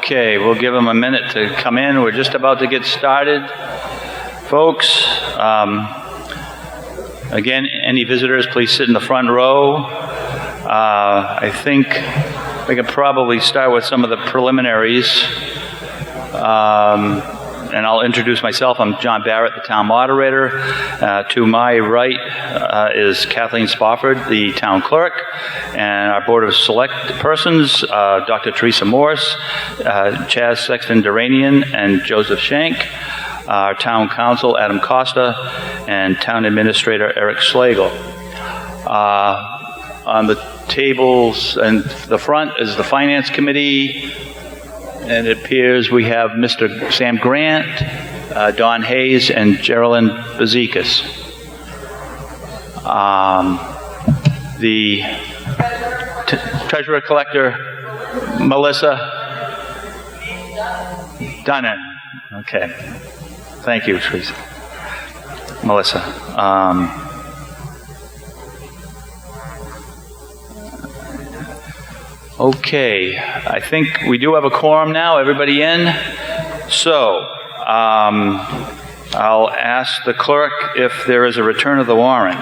Okay, we'll give them a minute to come in. We're just about to get started. Folks, again, any visitors, please sit in the front row. I think we could probably start with some of the preliminaries. And I'll introduce myself. I'm John Barrett, the town moderator. To my right is Kathleen Spofford, the town clerk, and our board of select persons, Dr. Teresa Morse, Chaz Sexton-Duranian, and Joseph Shank, our town council, Adam Costa, and town administrator, Eric Slagle. On the tables and the front is the finance committee. And it appears we have Mr. Sam Grant, Don Hayes, and Geraldine Bazikas. The treasurer collector, Melissa Dunnan. Okay. Thank you, Teresa. Melissa. Okay, I think we do have a quorum now. Everybody in? So, I'll ask the clerk if there is a return of the warrant.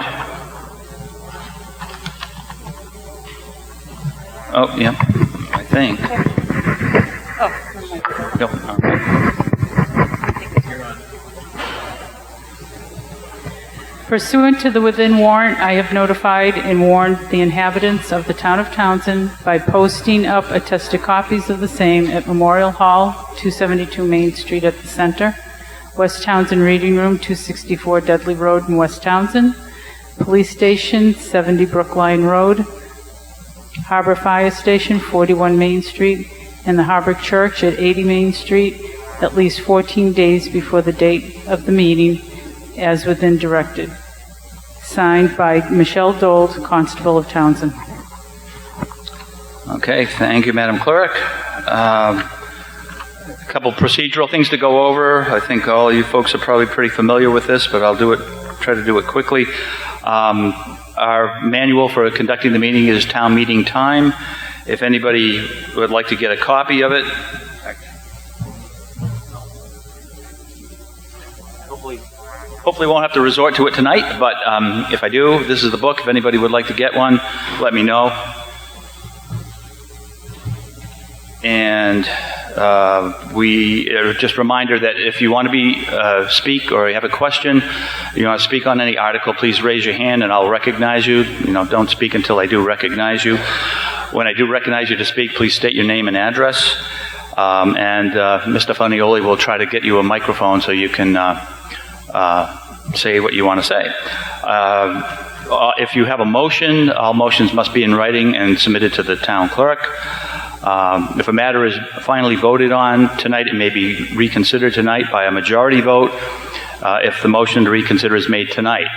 Oh, yeah, I think. Oh, no, okay. Pursuant to the within warrant, I have notified and warned the inhabitants of the town of Townsend by posting up attested copies of the same at Memorial Hall, 272 Main Street at the center, West Townsend Reading Room, 264 Dudley Road in West Townsend, Police Station, 70 Brookline Road, Harbor Fire Station, 41 Main Street, and the Harbor Church at 80 Main Street, at least 14 days before the date of the meeting, as within directed. Signed by Michelle Dold, Constable of Townsend. Okay, thank you, Madam Clerk. A couple procedural things to go over. I think all you folks are probably pretty familiar with this, but I'll try to do it quickly. Our manual for conducting the meeting is town meeting time. If anybody would like to get a copy of it, hopefully won't have to resort to it tonight, but if I do, this is the book. If anybody would like to get one, let me know. And just a reminder that if you want to be speak or you have a question, you want to speak on any article, please raise your hand and I'll recognize you. Don't speak until I do recognize you. When I do recognize you to speak, please state your name and address. And Mr. Funioli will try to get you a microphone so you can say what you want to say. If you have a motion, all motions must be in writing and submitted to the town clerk. If a matter is finally voted on tonight, it may be reconsidered tonight by a majority vote if the motion to reconsider is made tonight.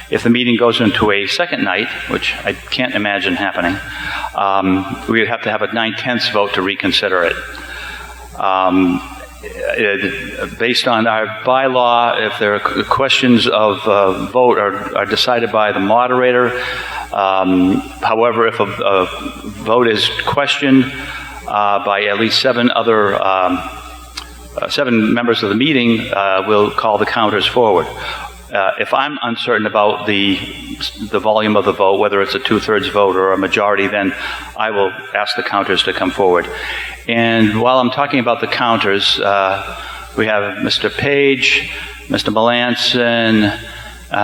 If the meeting goes into a second night, which I can't imagine happening, we would have to have a 9/10 vote to reconsider it. Based on our bylaw, if there are questions of vote are decided by the moderator. However, if a vote is questioned by at least seven members of the meeting, we'll call the counters forward. If I'm uncertain about the volume of the vote, whether it's a 2/3 vote or a majority, then I will ask the counters to come forward. And while I'm talking about the counters, we have Mr. Page, Mr. Melanson,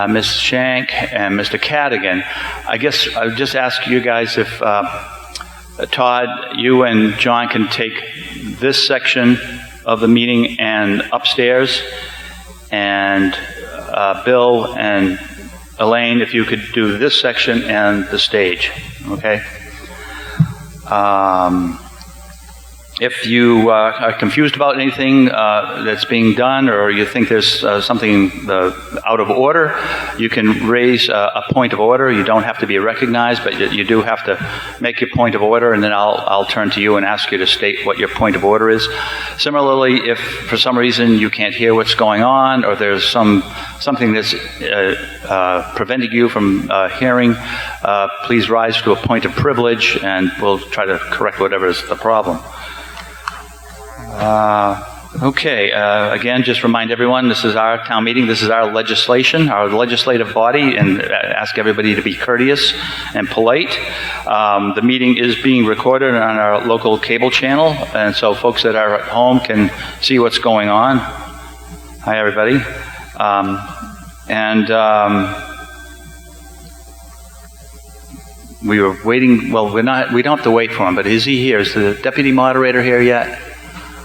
Ms. Shank, and Mr. Cadigan. I guess I would just ask you guys if Todd, you and John can take this section of the meeting and upstairs, and Bill and Elaine, if you could do this section and the stage, okay? If you are confused about anything that's being done, or you think there's something out of order, you can raise a point of order. You don't have to be recognized, but you do have to make your point of order, and then I'll turn to you and ask you to state what your point of order is. Similarly, if for some reason you can't hear what's going on, or there's something that's preventing you from hearing, please rise to a point of privilege, and we'll try to correct whatever is the problem. Okay, again, just remind everyone, this is our town meeting, this is our legislation, our legislative body, and ask everybody to be courteous and polite. The meeting is being recorded on our local cable channel, and so folks that are at home can see what's going on. Hi, everybody. We were waiting, well, we don't have to wait for him, but is he here? Is the deputy moderator here yet?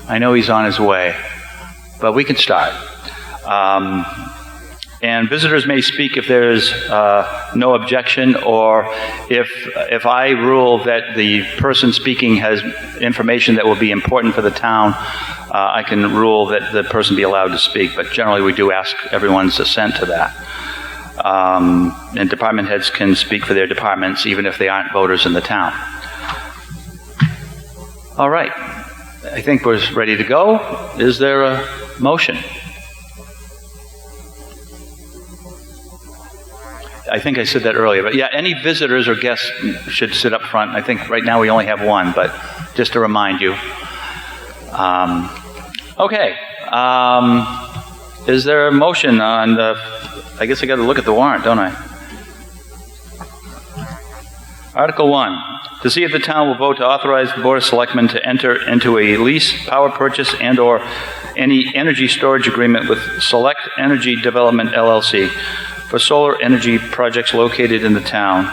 I know he's on his way, but we can start. And visitors may speak if there is no objection, or if I rule that the person speaking has information that will be important for the town, I can rule that the person be allowed to speak, but generally we do ask everyone's assent to that. And department heads can speak for their departments even if they aren't voters in the town. All right. I think we're ready to go. Is there a motion? I think I said that earlier, but yeah, any visitors or guests should sit up front. I think right now we only have one, but just to remind you. Okay. Is there a motion on the... I guess I got to look at the warrant, don't I? Article 1. To see if the town will vote to authorize the Board of Selectmen to enter into a lease, power purchase, and/or any energy storage agreement with Select Energy Development, LLC, for solar energy projects located in the town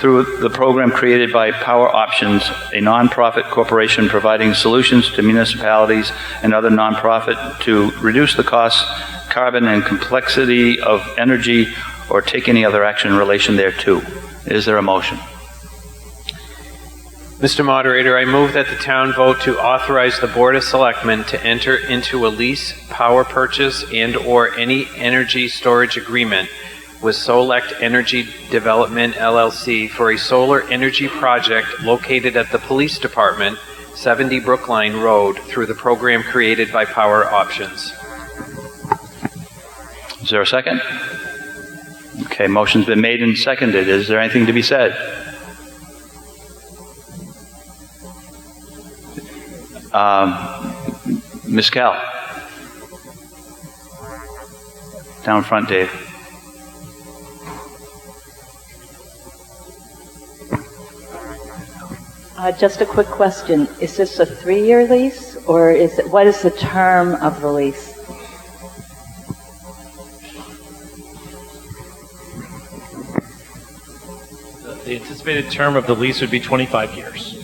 through the program created by Power Options, a nonprofit corporation providing solutions to municipalities and other nonprofit to reduce the cost, carbon, and complexity of energy, or take any other action in relation thereto. Is there a motion? Mr. Moderator, I move that the town vote to authorize the Board of Selectmen to enter into a lease, power purchase, and/or any energy storage agreement with Select Energy Development, LLC, for a solar energy project located at the Police Department, 70 Brookline Road, through the program created by Power Options. Is there a second? Okay, motion's been made and seconded. Is there anything to be said? Ms. Cal. Down front, Dave. Just a quick question. Is this a 3-year lease, or what is the term of the lease? The anticipated term of the lease would be 25 years.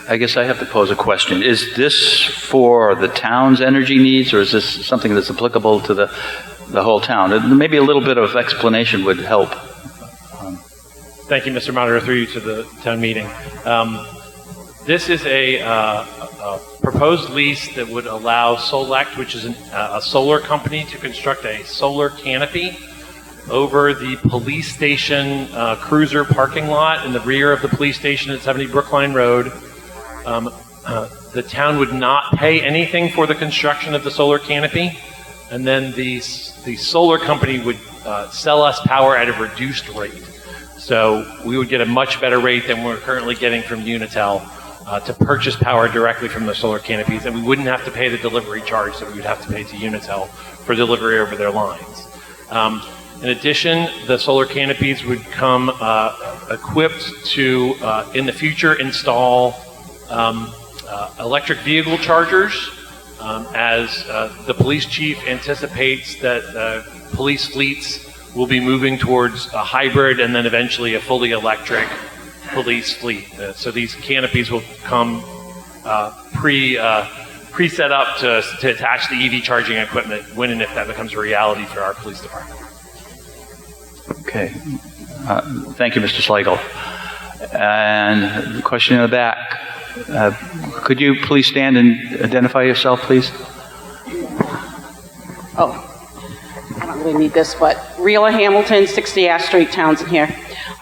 I guess I have to pose a question. Is this for the town's energy needs, or is this something that's applicable to the whole town? Maybe a little bit of explanation would help. Thank you, Mr. Moderator, through you to the town meeting. This is a proposed lease that would allow Select, which is a solar company, to construct a solar canopy over the police station cruiser parking lot in the rear of the police station at 70 Brookline Road. The town would not pay anything for the construction of the solar canopy, and then the solar company would sell us power at a reduced rate. So we would get a much better rate than we're currently getting from Unitel to purchase power directly from the solar canopies, and we wouldn't have to pay the delivery charge that we would have to pay to Unitel for delivery over their lines. In addition, the solar canopies would come equipped to, in the future, install electric vehicle chargers, as the police chief anticipates that police fleets will be moving towards a hybrid and then eventually a fully electric police fleet. So these canopies will come pre-set up to attach the EV charging equipment when and if that becomes a reality for our police department. Okay. Thank you, Mr. Slagle. And the question in the back. Could you please stand and identify yourself, please? Oh, I don't really need this, but Rila Hamilton, 60 Ash Street, Townsend here.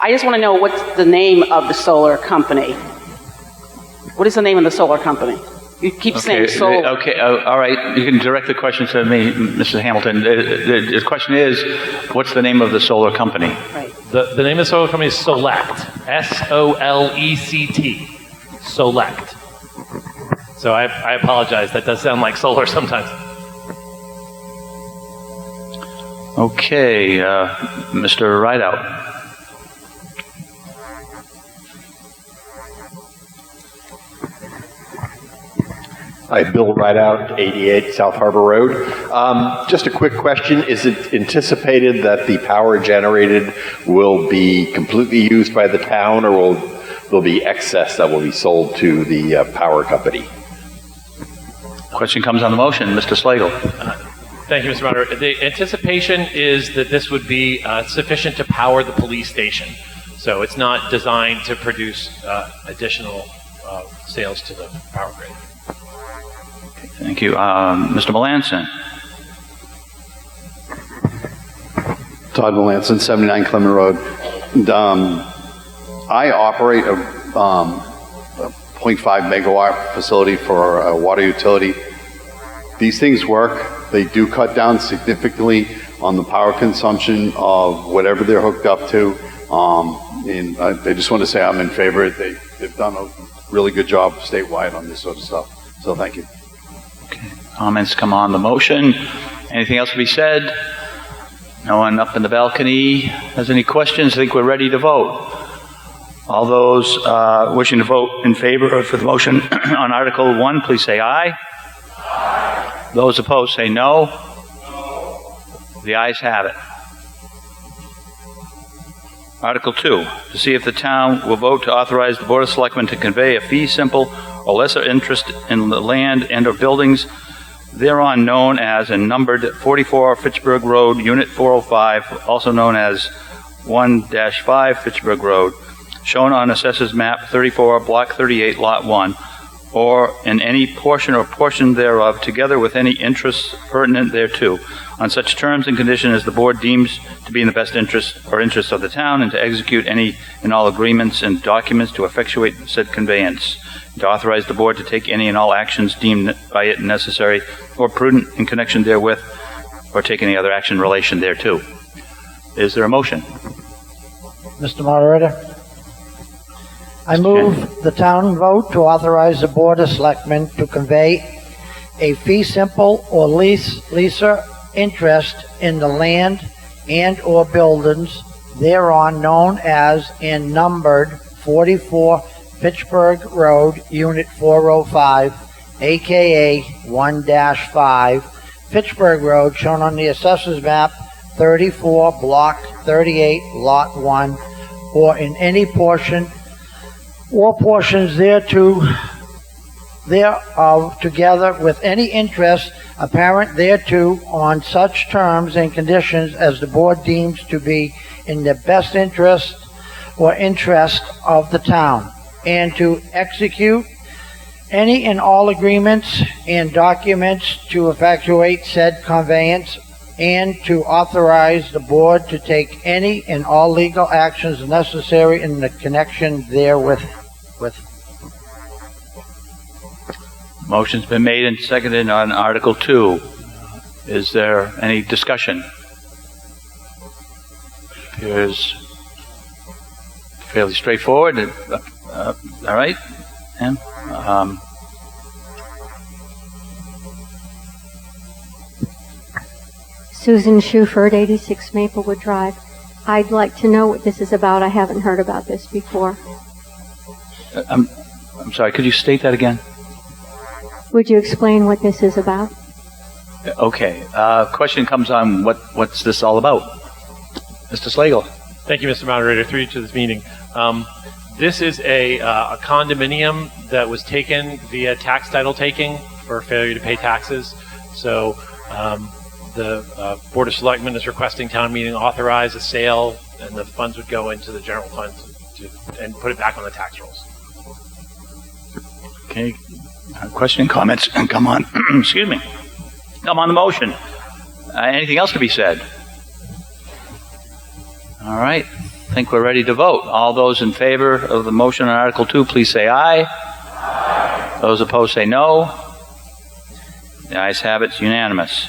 I just want to know what's the name of the solar company. What is the name of the solar company? You keep saying solar. Okay, all right. You can direct the question to me, Mr. Hamilton. The question is, what's the name of the solar company? Right. The name of the solar company is Solect. S-O-L-E-C-T. Solect. So I apologize. That does sound like solar sometimes. Okay, Mr. Rideout. Hi, Bill Rideout, 88 South Harbor Road. Just a quick question. Is it anticipated that the power generated will be completely used by the town, or will there be excess that will be sold to the power company? Question comes on the motion. Mr. Slagle. Thank you, Mr. Moderator. The anticipation is that this would be sufficient to power the police station. So it's not designed to produce additional sales to the power grid. Thank you. Mr. Melanson. Todd Melanson, 79 Clement Road. And, I operate a 0.5 megawatt facility for a water utility. These things work. They do cut down significantly on the power consumption of whatever they're hooked up to. And I just want to say I'm in favor. They've done a really good job statewide on this sort of stuff. So thank you. Okay. Comments come on the motion. Anything else to be said? No one up in the balcony has any questions? I think we're ready to vote. All those wishing to vote in favor for the motion on Article 1, please say aye. Aye. Those opposed say no. No. The ayes have it. Article 2, to see if the town will vote to authorize the Board of Selectmen to convey a fee simple or lesser interest in the land and or buildings thereon known as and numbered 44 Fitchburg Road, Unit 405, also known as 1-5 Fitchburg Road, shown on Assessors Map 34, Block 38, Lot 1, or in any portion or portion thereof, together with any interests pertinent thereto, on such terms and conditions as the board deems to be in the best interest or interest of the town, and to execute any and all agreements and documents to effectuate said conveyance, to authorize the board to take any and all actions deemed by it necessary or prudent in connection therewith, or take any other action in relation thereto. Is there a motion? Mr. Moderator, I move the town vote to authorize the Board of Selectmen to convey a fee simple or lesser interest in the land and or buildings thereon known as and numbered 44 Fitchburg Road, Unit 405, aka 1-5 Fitchburg Road, shown on the Assessors Map 34, Block 38, Lot 1, or in any portion or portions thereof, together with any interest apparent thereto, on such terms and conditions as the board deems to be in the best interest or interest of the town, and to execute any and all agreements and documents to effectuate said conveyance, and to authorize the board to take any and all legal actions necessary in the connection therewith. Motion's been made and seconded on Article 2. Is there any discussion? Appears fairly straightforward. All right. And Susan Shuford, 86 Maplewood Drive. I'd like to know what this is about. I haven't heard about this before. I'm sorry, could you state that again? Would you explain what this is about? Okay. Question comes on what's this all about? Mr. Slagle. Thank you, Mr. Moderator. Through you to this meeting. This is a condominium that was taken via tax title taking for failure to pay taxes. So the Board of Selectmen is requesting town meeting authorize a sale, and the funds would go into the general fund and put it back on the tax rolls. Okay. Question and comments come on. Excuse me. Come on the motion. Anything else to be said? All right. I think we're ready to vote. All those in favor of the motion on Article 2, please say aye. Aye. Those opposed say no. The ayes have it. It's unanimous.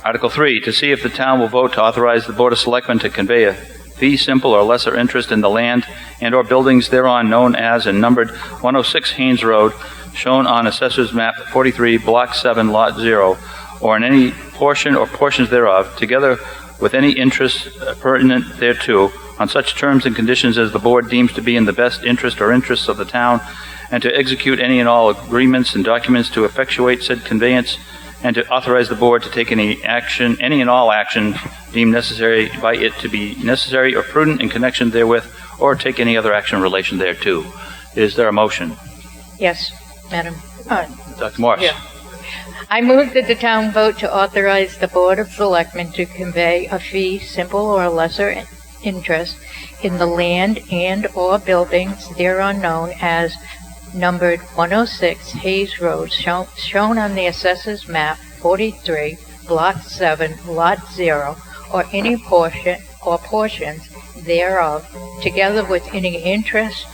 Article 3, to see if the town will vote to authorize the Board of Selectmen to convey a fee simple or lesser interest in the land and/or buildings thereon known as and numbered 106 Haynes Road, shown on Assessor's Map 43, Block 7, Lot 0, or in any portion or portions thereof, together with any interest pertinent thereto, on such terms and conditions as the board deems to be in the best interest or interests of the town, and to execute any and all agreements and documents to effectuate said conveyance, and to authorize the board to take any and all action deemed necessary by it to be necessary or prudent in connection therewith, or take any other action in relation thereto. Is there a motion? Yes, Madam. Dr. Morse? Yeah. I move that the town vote to authorize the Board of Selectmen to convey a fee simple or lesser interest in the land and/or buildings thereon known as numbered 106 Hayes Road, shown on the Assessor's Map 43, Block 7, Lot 0, or any portion or portions thereof, together with any interest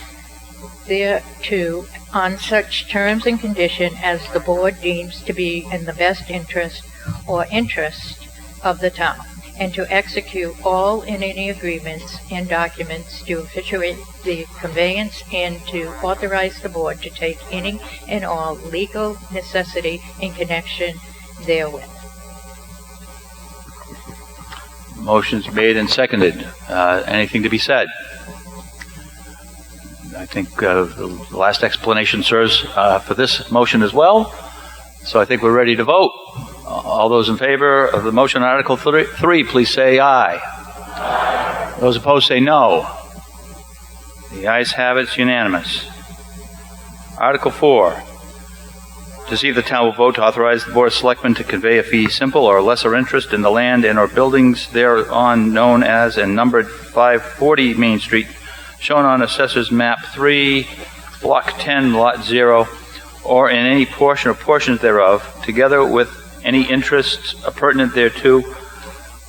thereto, on such terms and conditions as the board deems to be in the best interest or interest of the town, and to execute all and any agreements and documents to effectuate the conveyance, and to authorize the board to take any and all legal necessity in connection therewith. Motion's made and seconded. Anything to be said? I think the last explanation serves for this motion as well. So I think we're ready to vote. All those in favor of the motion on Article 3, please say aye. Aye. Those opposed say no. The ayes have it. It's unanimous. Article 4. To see if the town will vote to authorize the Board of Selectmen to convey a fee simple or lesser interest in the land and/or buildings thereon known as and numbered 540 Main Street, shown on Assessor's Map 3, Block 10, Lot 0, or in any portion or portions thereof, together with any interests pertinent thereto,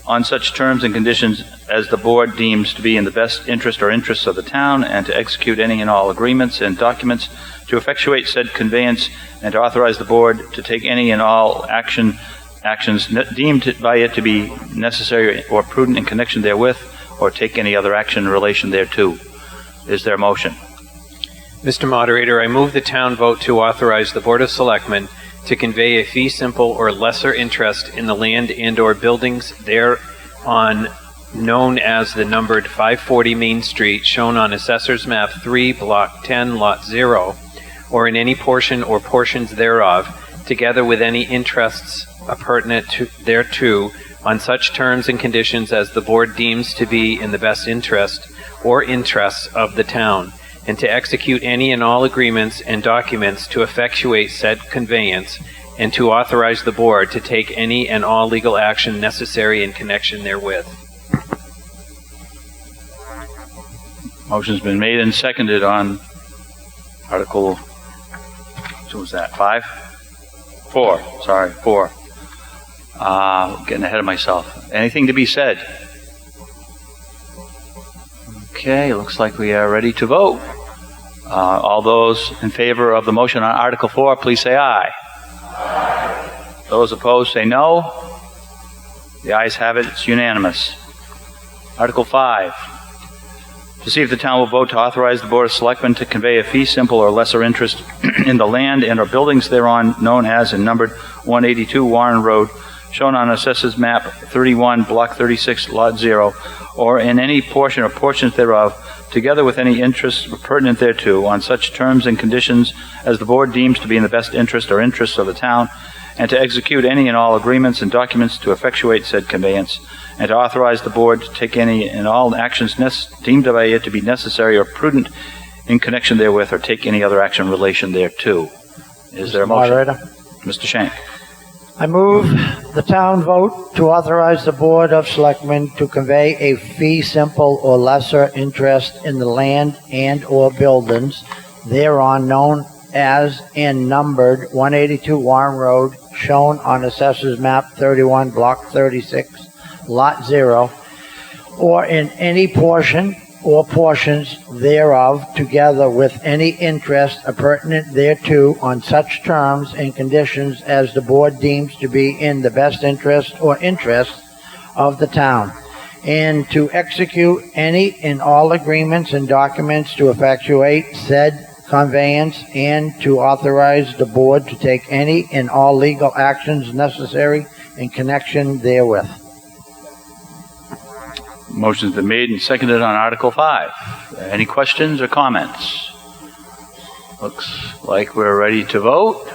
on such terms and conditions as the board deems to be in the best interest or interests of the town, and to execute any and all agreements and documents to effectuate said conveyance, and to authorize the board to take any and all actions deemed by it to be necessary or prudent in connection therewith, or take any other action in relation thereto. Is there a motion? Mr. Moderator, I move the town vote to authorize the Board of Selectmen to convey a fee simple or lesser interest in the land and/or buildings thereon known as the numbered 540 Main Street, shown on Assessor's Map 3, Block 10, Lot 0, or in any portion or portions thereof, together with any interests pertinent thereto, on such terms and conditions as the board deems to be in the best interest or interests of the town, and to execute any and all agreements and documents to effectuate said conveyance, and to authorize the board to take any and all legal action necessary in connection therewith. Motion's been made and seconded on Article, what was that, 5? 4, sorry, 4. Getting ahead of myself. Anything to be said? Okay, looks like we are ready to vote. All those in favor of the motion on Article 4, please say aye. Aye. Those opposed say no. The ayes have it. It's unanimous. Article 5. To see if the town will vote to authorize the Board of Selectmen to convey a fee simple or lesser interest in the land and/or buildings thereon known as and numbered 182 Warren Road, shown on Assessor's Map 31, Block 36, Lot 0, or in any portion or portions thereof, together with any interests pertinent thereto, on such terms and conditions as the board deems to be in the best interest or interests of the town, and to execute any and all agreements and documents to effectuate said conveyance, and to authorize the board to take any and all actions deemed by it to be necessary or prudent in connection therewith, or take any other action in relation thereto. Is there a motion? Moderator. Mr. Shank. I move the town vote to authorize the Board of Selectmen to convey a fee simple or lesser interest in the land and/or buildings thereon known as and numbered 182 Warren Road, shown on Assessor's Map 31, Block 36, Lot 0, or in any portion or portions thereof, together with any interest appurtenant thereto, on such terms and conditions as the board deems to be in the best interest or interests of the town, and to execute any and all agreements and documents to effectuate said conveyance, and to authorize the board to take any and all legal actions necessary in connection therewith. Motion's been made and seconded on Article 5. Any questions or comments? Looks like we're ready to vote.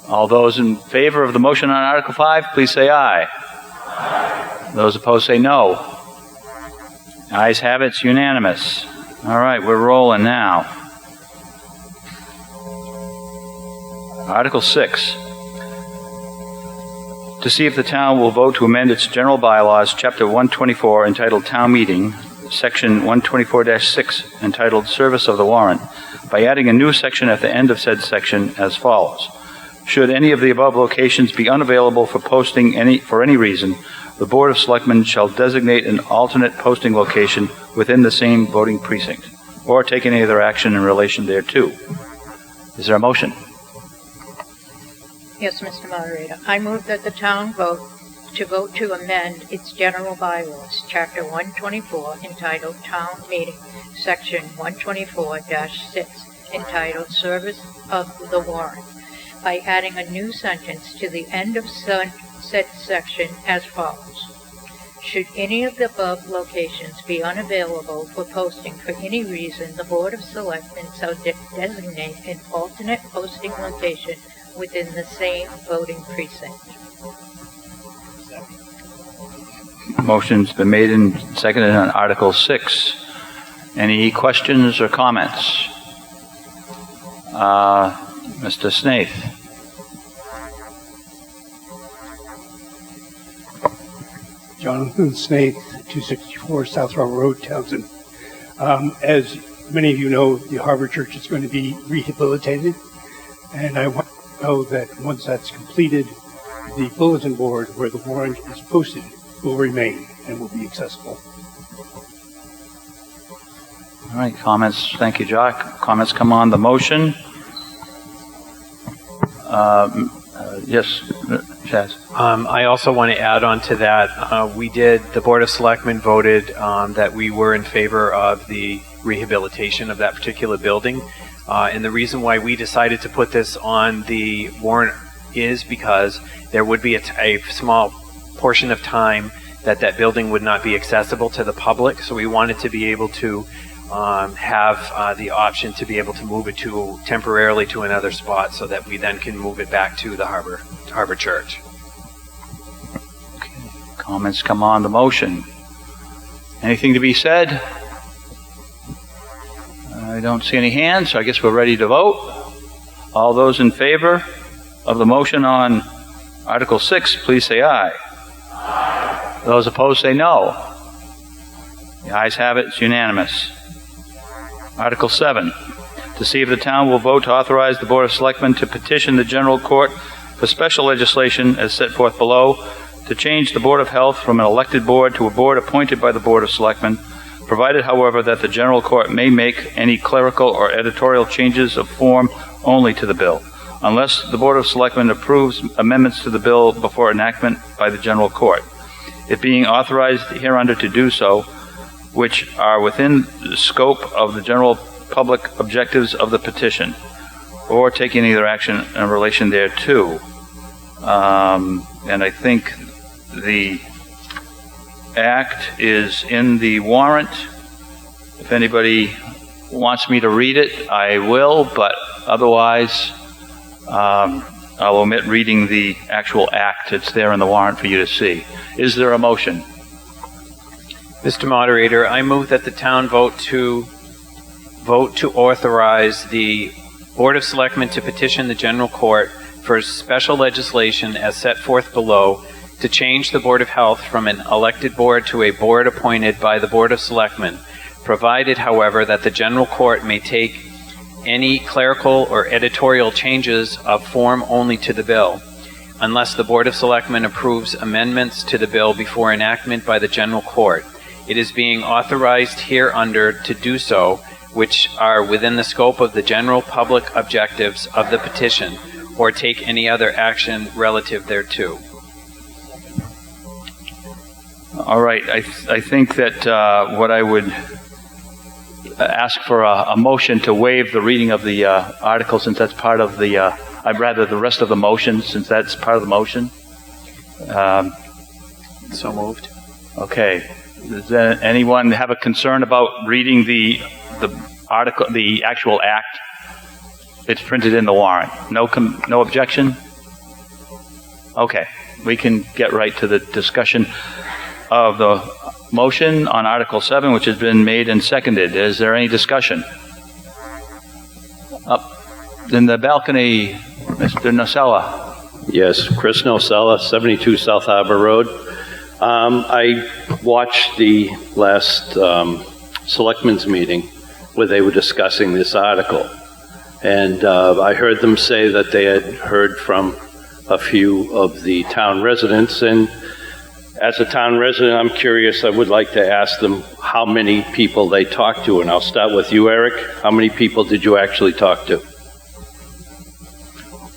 All those in favor of the motion on Article 5, please say aye. Those opposed say no. Ayes have it, it's unanimous. All right, we're rolling now. Article 6. To see if the town will vote to amend its general bylaws, Chapter 124, entitled Town Meeting, Section 124-6, entitled Service of the Warrant, by adding a new section at the end of said section as follows. Should any of the above locations be unavailable for posting for any reason, the Board of Selectmen shall designate an alternate posting location within the same voting precinct, or take any other action in relation thereto. Is there a motion? Yes, Mr. Moderator. I move that the town vote to amend its general bylaws, Chapter 124, entitled Town Meeting, Section 124-6, entitled Service of the Warrant, by adding a new sentence to the end of said section as follows. Should any of the above locations be unavailable for posting for any reason, the Board of Selectmen shall designate an alternate posting location within the same voting precinct. Motion's been made and seconded on Article 6. Any questions or comments? Mr. Snaith. Jonathan Snaith, 264 South Row Road, Townsend. As many of you know, the Harbor Church is going to be rehabilitated, and I want to know that once that's completed, the bulletin board where the warrant is posted will remain and will be accessible. All right, comments. Thank you, Jock. Comments come on the motion. Yes, Chaz. I also want to add on to that. The Board of Selectmen voted that we were in favor of the rehabilitation of that particular building. And the reason why we decided to put this on the warrant is because there would be a small portion of time that building would not be accessible to the public. So we wanted to be able to have the option to be able to move it temporarily to another spot so that we then can move it back to the Harbor Church. Okay. Comments come on the motion. Anything to be said? I don't see any hands, so I guess we're ready to vote. All those in favor of the motion on Article 6, please say aye. Aye. Those opposed say no. The ayes have it, it's unanimous. Article 7, to see if the town will vote to authorize the Board of Selectmen to petition the General Court for special legislation as set forth below, to change the Board of Health from an elected board to a board appointed by the Board of Selectmen, provided, however, that the General Court may make any clerical or editorial changes of form only to the bill, unless the Board of Selectmen approves amendments to the bill before enactment by the General Court, it being authorized hereunder to do so, which are within the scope of the general public objectives of the petition, or take any other action in relation thereto. And I think the act is in the warrant. If anybody wants me to read it, I will, but otherwise I'll omit reading the actual act. It's there in the warrant for you to see. Is there a motion? Mr. Moderator, I move that the town vote to authorize the Board of Selectmen to petition the General Court for special legislation as set forth below, to change the Board of Health from an elected board to a board appointed by the Board of Selectmen, provided, however, that the General Court may take any clerical or editorial changes of form only to the bill, unless the Board of Selectmen approves amendments to the bill before enactment by the General Court, it is being authorized hereunder to do so, which are within the scope of the general public objectives of the petition, or take any other action relative thereto. All right, I think that what I would ask for a motion to waive the reading of the article, since that's part of the, I'd rather the rest of the motion, since that's part of the motion. So moved. Okay. Does anyone have a concern about reading the article, the actual act? It's printed in the warrant. No objection? Okay. We can get right to the discussion of the motion on Article 7, which has been made and seconded. Is there any discussion? Up in the balcony, Mr. Nocella. Yes, Chris Nocella, 72 South Harbor Road. I watched the last selectmen's meeting where they were discussing this article. And I heard them say that they had heard from a few of the town residents. And as a town resident, I'm curious, I would like to ask them how many people they talked to. And I'll start with you, Eric. How many people did you actually talk to?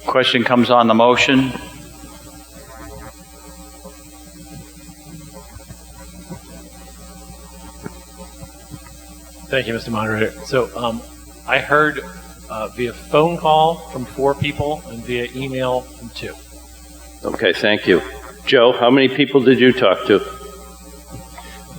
Question comes on the motion. Thank you, Mr. Moderator. So I heard via phone call from 4 people and via email from 2. Okay, thank you. Joe, how many people did you talk to?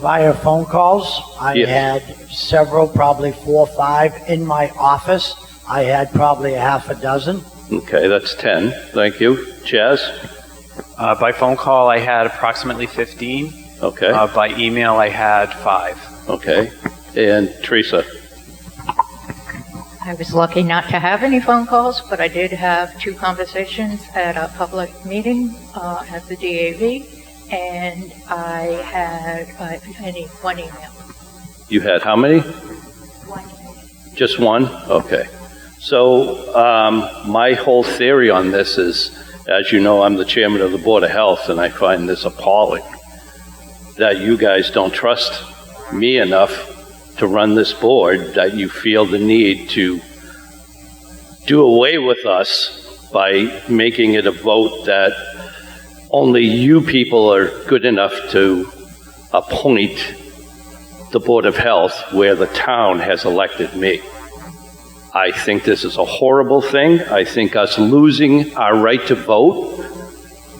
Via phone calls, I had several, probably 4 or 5 in my office. I had probably a half a dozen. Okay, that's 10. Thank you. Chaz? By phone call, I had approximately 15. Okay. By email, I had 5. Okay. And Teresa? I was lucky not to have any phone calls, but I did have 2 conversations at a public meeting at the DAV, and I had one email. You had how many? 1. Just 1? Okay. So my whole theory on this is, as you know, I'm the chairman of the Board of Health, and I find this appalling that you guys don't trust me enough to run this board, that you feel the need to do away with us by making it a vote that only you people are good enough to appoint the Board of Health where the town has elected me. I think this is a horrible thing. I think us losing our right to vote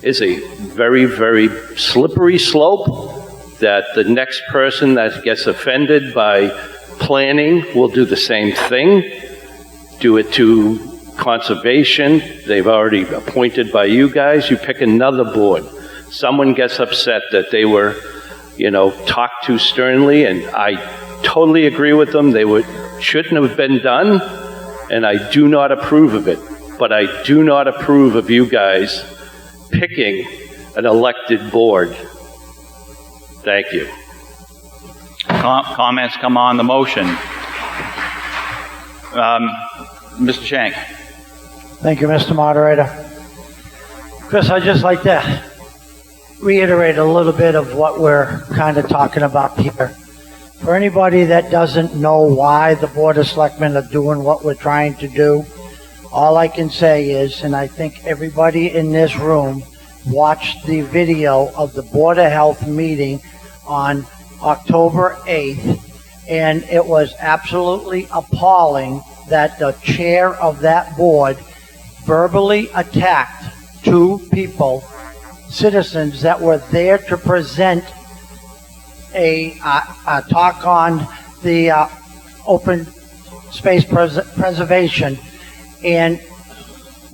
is a very, very slippery slope that the next person that gets offended by planning will do the same thing, do it to conservation. They've already appointed by you guys. You pick another board. Someone gets upset that they were, talked to sternly, and I totally agree with them. They shouldn't have been done, and I do not approve of it. But I do not approve of you guys picking an elected board. Thank you. Comments come on the motion. Mr. Shank. Thank you, Mr. Moderator. Chris, I'd just like to reiterate a little bit of what we're kind of talking about here. For anybody that doesn't know why the Board of Selectmen are doing what we're trying to do, all I can say is, and I think everybody in this room watched the video of the Board of Health meeting on October 8th, and it was absolutely appalling that the chair of that board verbally attacked 2 people, citizens that were there to present a talk on the open space preservation, and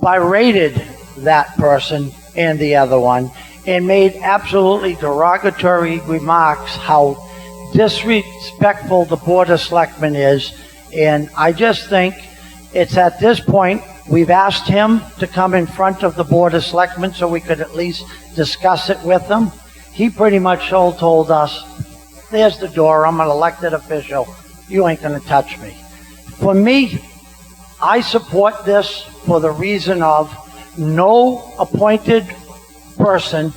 berated that person and the other one, and made absolutely derogatory remarks how disrespectful the Board of Selectmen is. And I just think it's at this point, we've asked him to come in front of the Board of Selectmen so we could at least discuss it with them. He pretty much told us, there's the door, I'm an elected official, you ain't gonna touch me. For me, I support this for the reason of no appointed person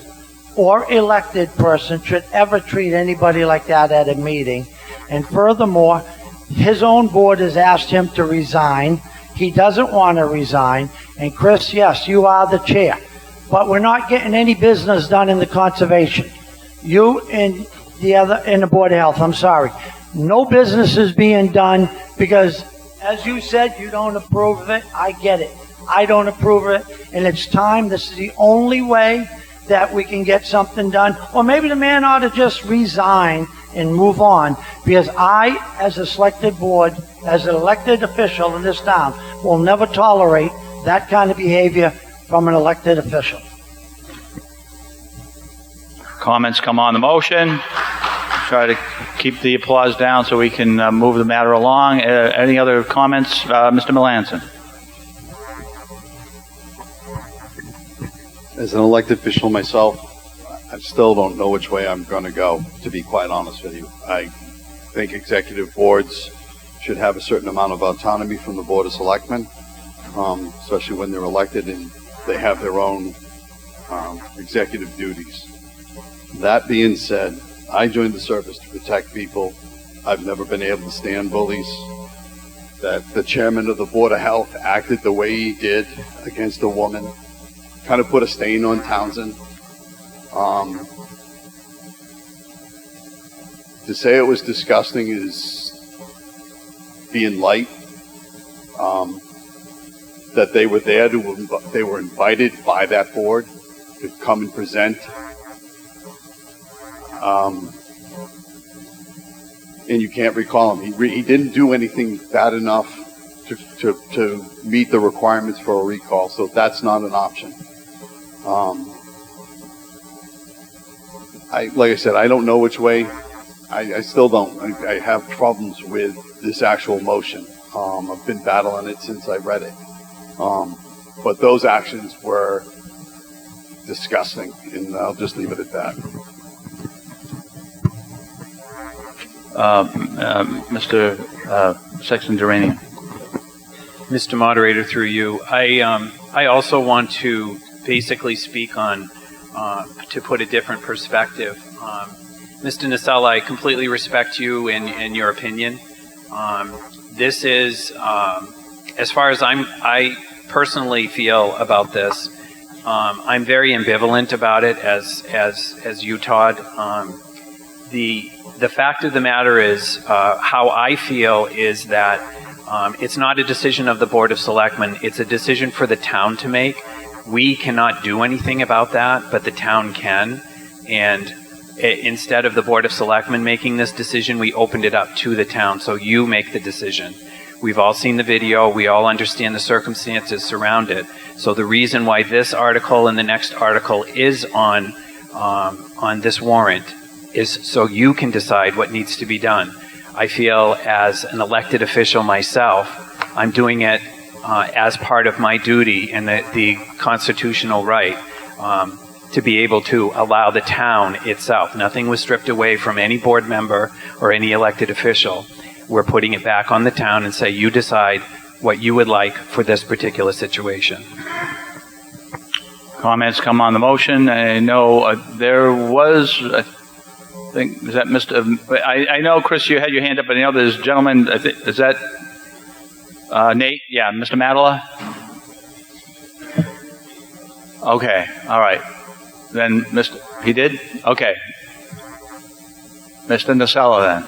or elected person should ever treat anybody like that at a meeting. And furthermore, his own board has asked him to resign. He doesn't want to resign. And Chris, yes, you are the chair. But we're not getting any business done in the conservation. You and the Board of Health, I'm sorry. No business is being done because, as you said, you don't approve of it. I get it. I don't approve of it. And it's time. This is the only way that we can get something done. Or maybe the man ought to just resign and move on, because I, as a selected board, as an elected official in this town, will never tolerate that kind of behavior from an elected official. Comments come on the motion. Try to keep the applause down so we can move the matter along. Any other comments? Mr. Melanson. As an elected official myself, I still don't know which way I'm going to go, to be quite honest with you. I think executive boards should have a certain amount of autonomy from the Board of Selectmen, especially when they're elected and they have their own executive duties. That being said, I joined the service to protect people. I've never been able to stand bullies. That the chairman of the Board of Health acted the way he did against a woman kind of put a stain on Townsend. To say it was disgusting is being light. That they were there they were invited by that board to come and present. And you can't recall him. He didn't do anything bad enough to meet the requirements for a recall, so that's not an option. Like I said, I don't know which way. I still don't. I have problems with this actual motion. I've been battling it since I read it. But those actions were disgusting, and I'll just leave it at that. Mr. Sexton Duranian. Mr. Moderator, through you, I also want to basically speak on, to put a different perspective. Mr. Nacella, I completely respect you and your opinion. This is, as far as I personally feel about this, I'm very ambivalent about it, as you, Todd. The fact of the matter is, how I feel is that it's not a decision of the Board of Selectmen. It's a decision for the town to make. We cannot do anything about that, but the town can. And instead of the Board of Selectmen making this decision, we opened it up to the town, so you make the decision. We've all seen the video. We all understand the circumstances surrounding it. So the reason why this article and the next article is on this warrant is so you can decide what needs to be done. I feel as an elected official myself, I'm doing it as part of my duty and the constitutional right to be able to allow the town itself. Nothing was stripped away from any board member or any elected official. We're putting it back on the town and say, you decide what you would like for this particular situation. Comments come on the motion. I know there was, I think, is that Mr. I know, Chris, you had your hand up, but I know there's a gentleman, is that Nate? Yeah, Mr. Madala? Okay, all right. Then he did? Okay. Mr. Nacella then.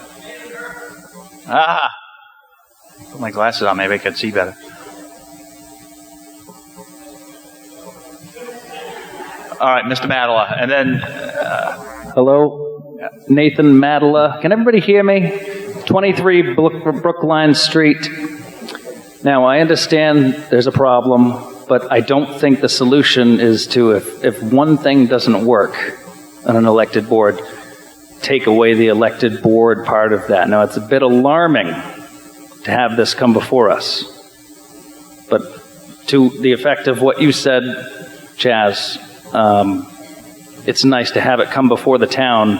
Ah! Put my glasses on, maybe I could see better. All right, Mr. Madala, and then... Hello, Nathan Madala. Can everybody hear me? 23 Brookline Street. Now, I understand there's a problem, but I don't think the solution is to, if one thing doesn't work on an elected board, take away the elected board part of that. Now, it's a bit alarming to have this come before us. But to the effect of what you said, Chaz, it's nice to have it come before the town,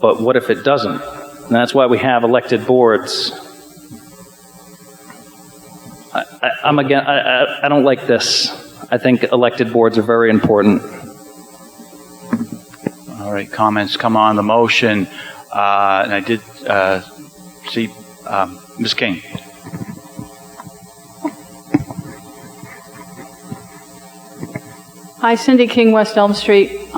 but what if it doesn't? And that's why we have elected boards. I don't like this. I think elected boards are very important. right, comments come on the motion. And I did see Ms. King. Hi, Cindy King, West Elm Street.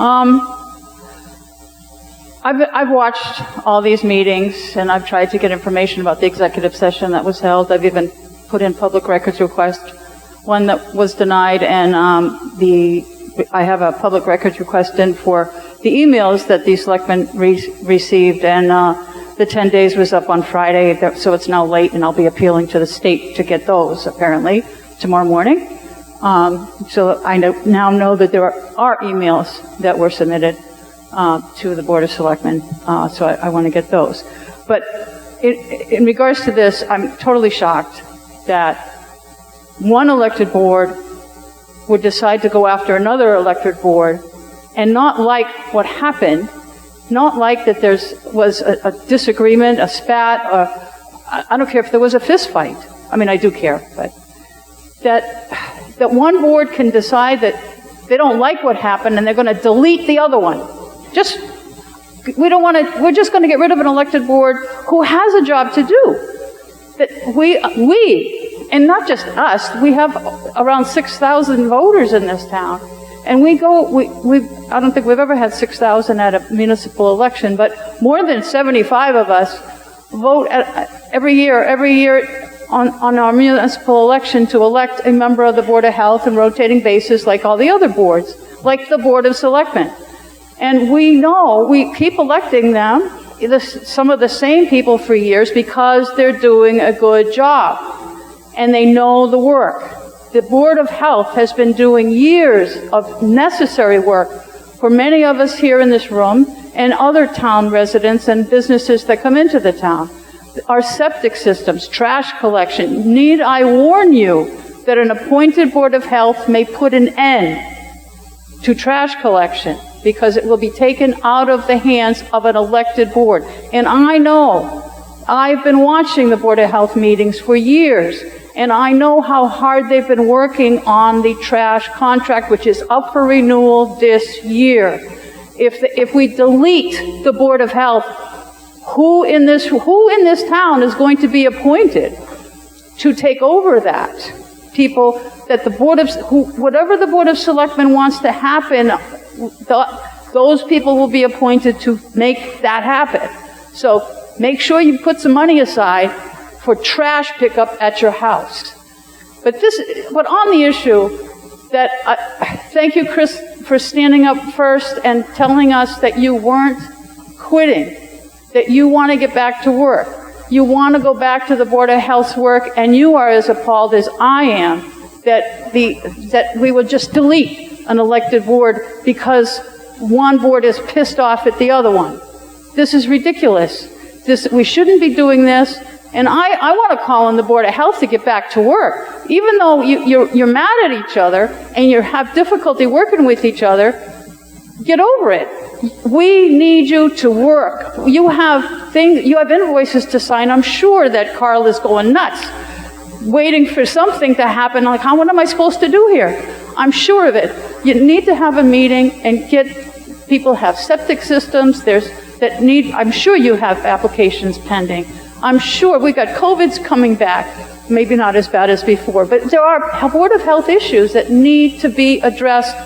I've watched all these meetings, and I've tried to get information about the executive session that was held. I've even put in public records request, one that was denied, and I have a public records request in for the emails that the selectmen received, and the 10 days was up on Friday, so it's now late, and I'll be appealing to the state to get those, apparently, tomorrow morning. So I now know that there are emails that were submitted to the Board of Selectmen, so I want to get those. But in regards to this, I'm totally shocked that one elected board would decide to go after another elected board and not like what happened, not like that there was a disagreement, a spat, or I don't care if there was a fist fight. I mean, I do care, but that one board can decide that they don't like what happened and they're going to delete the other one. We're just going to get rid of an elected board who has a job to do. That we, and not just us, we have around 6,000 voters in this town. And I don't think we've ever had 6,000 at a municipal election, but more than 75 of us vote every year on our municipal election to elect a member of the Board of Health on rotating basis like all the other boards, like the Board of Selectmen. And we keep electing them, some of the same people for years because they're doing a good job and they know the work. The Board of Health has been doing years of necessary work for many of us here in this room and other town residents and businesses that come into the town. Our septic systems, trash collection. Need I warn you that an appointed Board of Health may put an end to trash collection because it will be taken out of the hands of an elected board. And I know, I've been watching the Board of Health meetings for years, and I know how hard they've been working on the trash contract, which is up for renewal this year. If we delete the Board of Health, who in this town is going to be appointed to take over that? People that whatever the Board of Selectmen wants to happen, those people will be appointed to make that happen. So make sure you put some money aside for trash pickup at your house. But on the issue that, thank you, Chris, for standing up first and telling us that you weren't quitting, that you want to get back to work. You want to go back to the Board of Health's work, and you are as appalled as I am that we would just delete an elected board because one board is pissed off at the other one. This is ridiculous. We shouldn't be doing this. And I want to call on the Board of Health to get back to work. Even though you're mad at each other and you have difficulty working with each other, get over it. We need you to work. You have invoices to sign. I'm sure that Carl is going nuts, waiting for something to happen. Like, what am I supposed to do here? I'm sure of it. You need to have a meeting and people have septic systems. I'm sure you have applications pending. I'm sure we got COVID's coming back. Maybe not as bad as before, but there are Board of Health issues that need to be addressed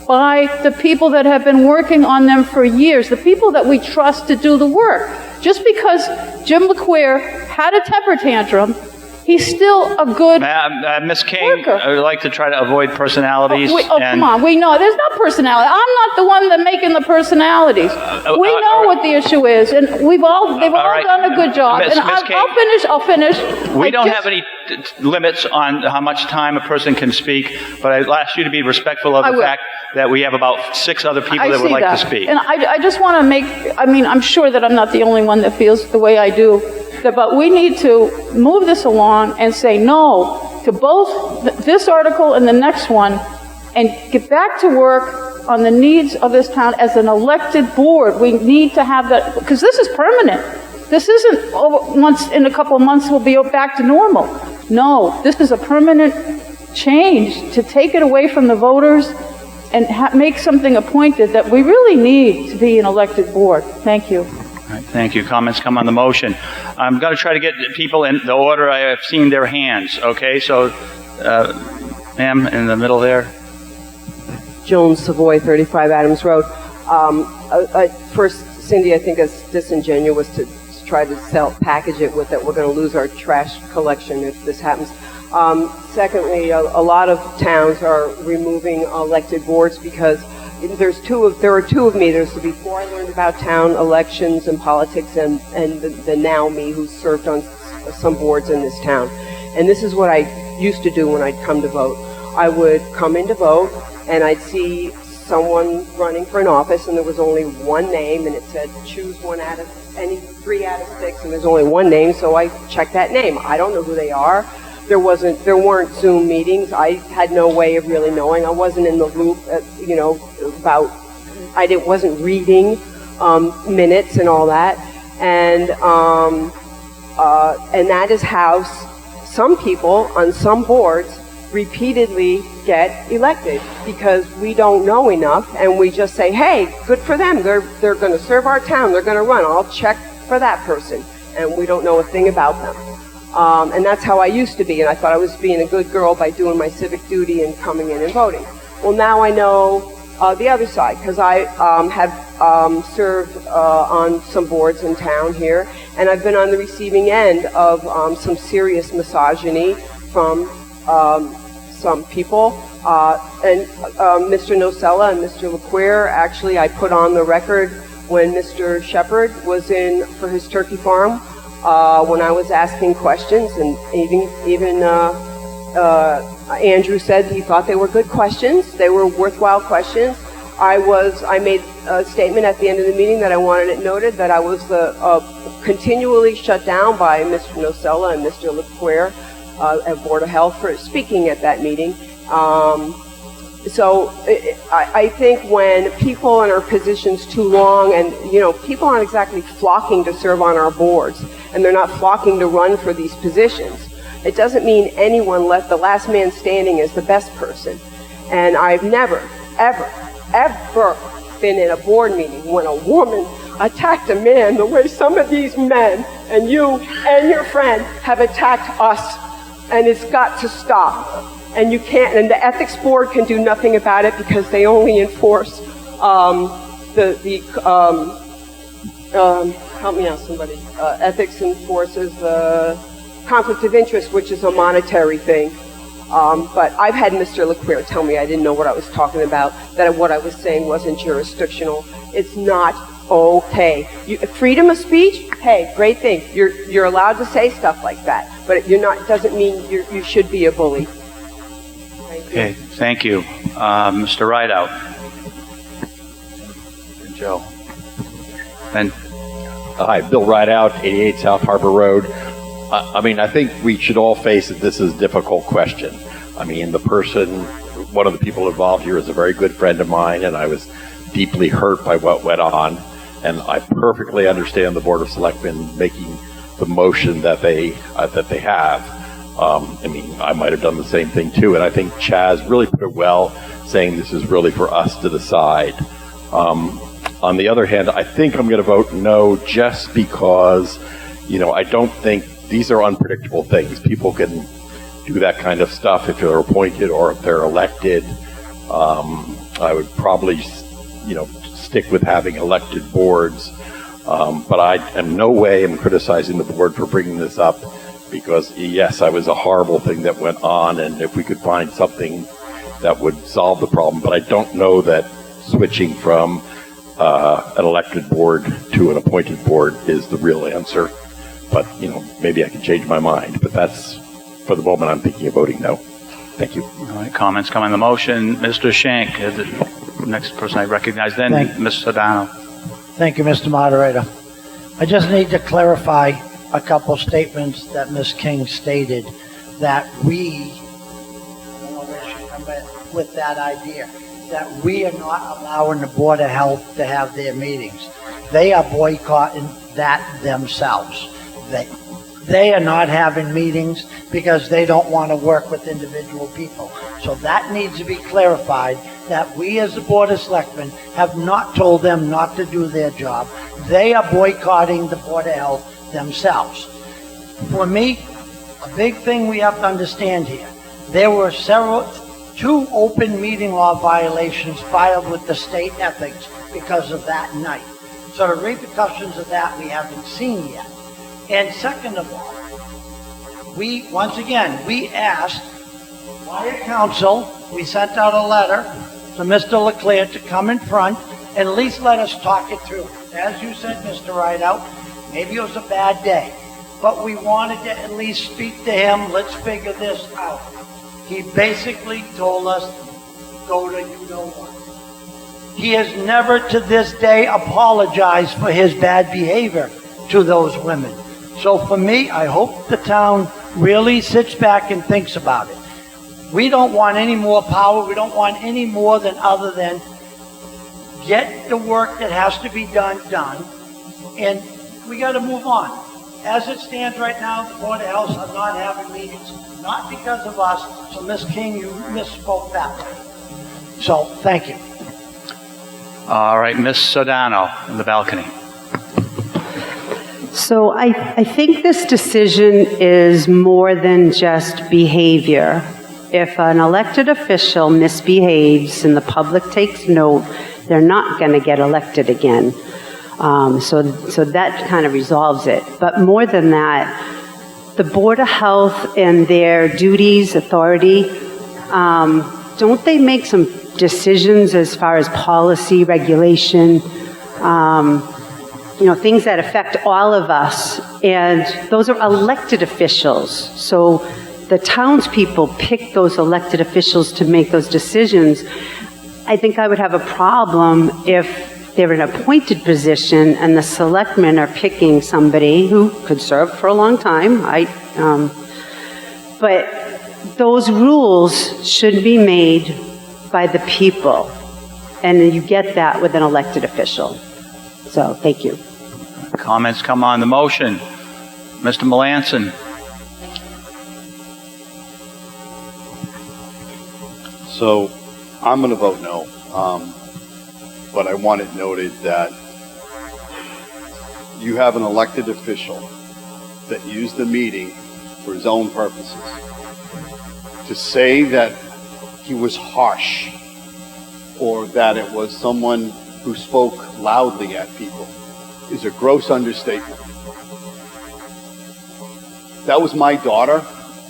by the people that have been working on them for years, the people that we trust to do the work. Just because Jim LeQuire had a temper tantrum, he's still a good Ms. King, worker. I would like to try to avoid personalities. Come on. We know there's no personality. I'm not the one that making the personalities. We know what the issue is, and they've all done a good job. Ms. And I'll finish. We don't have any limits on how much time a person can speak, but I'd ask you to be respectful of the fact that we have about 6 other people that would like to speak. And I just want to I'm sure that I'm not the only one that feels the way I do, but we need to move this along and say no to both this article and the next one and get back to work on the needs of this town as an elected board. We need to have that, because this is permanent. This isn't once in a couple of months we'll be back to normal. No, this is a permanent change to take it away from the voters and make something appointed that we really need to be an elected board. Thank you. All right, thank you. Comments come on the motion. I'm going to try to get people in the order I have seen their hands. Okay, so, ma'am, in the middle there. Joan Savoy, 35 Adams Road. First, Cindy, I think it's disingenuous to try to package it with that we're going to lose our trash collection if this happens. Secondly, a lot of towns are removing elected boards because there are two of me. There's the before I learned about town elections and politics, and the now me who served on some boards in this town. And this is what I used to do when I'd come to vote. I would come in to vote, and I'd see someone running for an office, and there was only one name, and it said choose one out of any 3 out of 6, and there's only one name, so I checked that name. I don't know who they are. There weren't Zoom meetings. I had no way of really knowing. I wasn't in the loop, wasn't reading minutes and all that, and that is how some people on some boards repeatedly get elected, because we don't know enough, and we just say, hey, good for them, they're going to serve our town, they're going to run, I'll check for that person, and we don't know a thing about them. And that's how I used to be, and I thought I was being a good girl by doing my civic duty and coming in and voting. Well, now I know the other side, because I have served on some boards in town here, and I've been on the receiving end of some serious misogyny from some people, and Mr. Nocella and Mr. LeQuire, actually I put on the record when Mr. Shepard was in for his turkey farm, when I was asking questions, and even Andrew said he thought they were good questions, they were worthwhile questions. I made a statement at the end of the meeting that I wanted it noted that I was continually shut down by Mr. Nocella and Mr. LeQuire at Board of Health for speaking at that meeting. So I think when people in our positions too long, and people aren't exactly flocking to serve on our boards, and they're not flocking to run for these positions, it doesn't mean anyone the last man standing is the best person. And I've never, ever, ever been in a board meeting when a woman attacked a man the way some of these men and you and your friend have attacked us. And it's got to stop. And you can't, and the ethics board can do nothing about it because they only enforce help me out, somebody. Ethics enforces the conflict of interest, which is a monetary thing. But I've had Mr. LeQuire tell me I didn't know what I was talking about, that what I was saying wasn't jurisdictional. It's not okay. Freedom of speech, hey, great thing. You're allowed to say stuff like that, but you're not. Doesn't mean you should be a bully. Okay, thank you, Mr. Rideout. And Joe. And hi, Bill Rideout, 88 South Harbor Road. I think we should all face that this is a difficult question. One of the people involved here is a very good friend of mine, and I was deeply hurt by what went on. And I perfectly understand the Board of Selectmen making the motion that they have. I might have done the same thing too. And I think Chaz really put it well, saying this is really for us to decide. On the other hand, I think I'm going to vote no, just because, I don't think these are unpredictable things. People can do that kind of stuff if they're appointed or if they're elected. I would probably, stick with having elected boards. But I in no way am criticizing the board for bringing this up, because yes, it was a horrible thing that went on, and if we could find something that would solve the problem. But I don't know that switching from an elected board to an appointed board is the real answer. But, maybe I can change my mind. But that's, for the moment, I'm thinking of voting no. Thank you. All right, comments come on the motion. Mr. Shank, the next person I recognize, then Ms. Sodano. Thank you, Mr. Moderator. I just need to clarify a couple statements that Ms. King stated, that we, I don't know where she come with that idea, that we are not allowing the Board of Health to have their meetings. They are boycotting that themselves. They are not having meetings because they don't want to work with individual people. So that needs to be clarified, that we as the Board of Selectmen have not told them not to do their job. They are boycotting the Board of Health themselves. For me, a big thing we have to understand here, there were two open meeting law violations filed with the state ethics because of that night. So the repercussions of that we haven't seen yet. And second of all, we asked via council, we sent out a letter to Mr. Leclerc to come in front and at least let us talk it through. As you said, Mr. Rideout, maybe it was a bad day, but we wanted to at least speak to him, let's figure this out. He basically told us, go to you-know-what. He has never to this day apologized for his bad behavior to those women. So for me, I hope the town really sits back and thinks about it. We don't want any more power. We don't want any more than other than get the work that has to be done, and we got to move on. As it stands right now, the Board of Health are not having meetings, not because of us. So Ms. King, you misspoke that way. So thank you. All right, Ms. Sodano in the balcony. So I think this decision is more than just behavior. If an elected official misbehaves and the public takes note, they're not going to get elected again. So that kind of resolves it. But more than that, the Board of Health and their duties, authority, don't they make some decisions as far as policy, regulation, things that affect all of us? And those are elected officials. So the townspeople pick those elected officials to make those decisions. I think I would have a problem if they're an appointed position and the selectmen are picking somebody who could serve for a long time. But those rules should be made by the people, and you get that with an elected official. So, thank you. Comments come on the motion. Mr. Melanson. So I'm going to vote no, but I want it noted that you have an elected official that used the meeting for his own purposes. To say that he was harsh or that it was someone who spoke loudly at people is a gross understatement. That was my daughter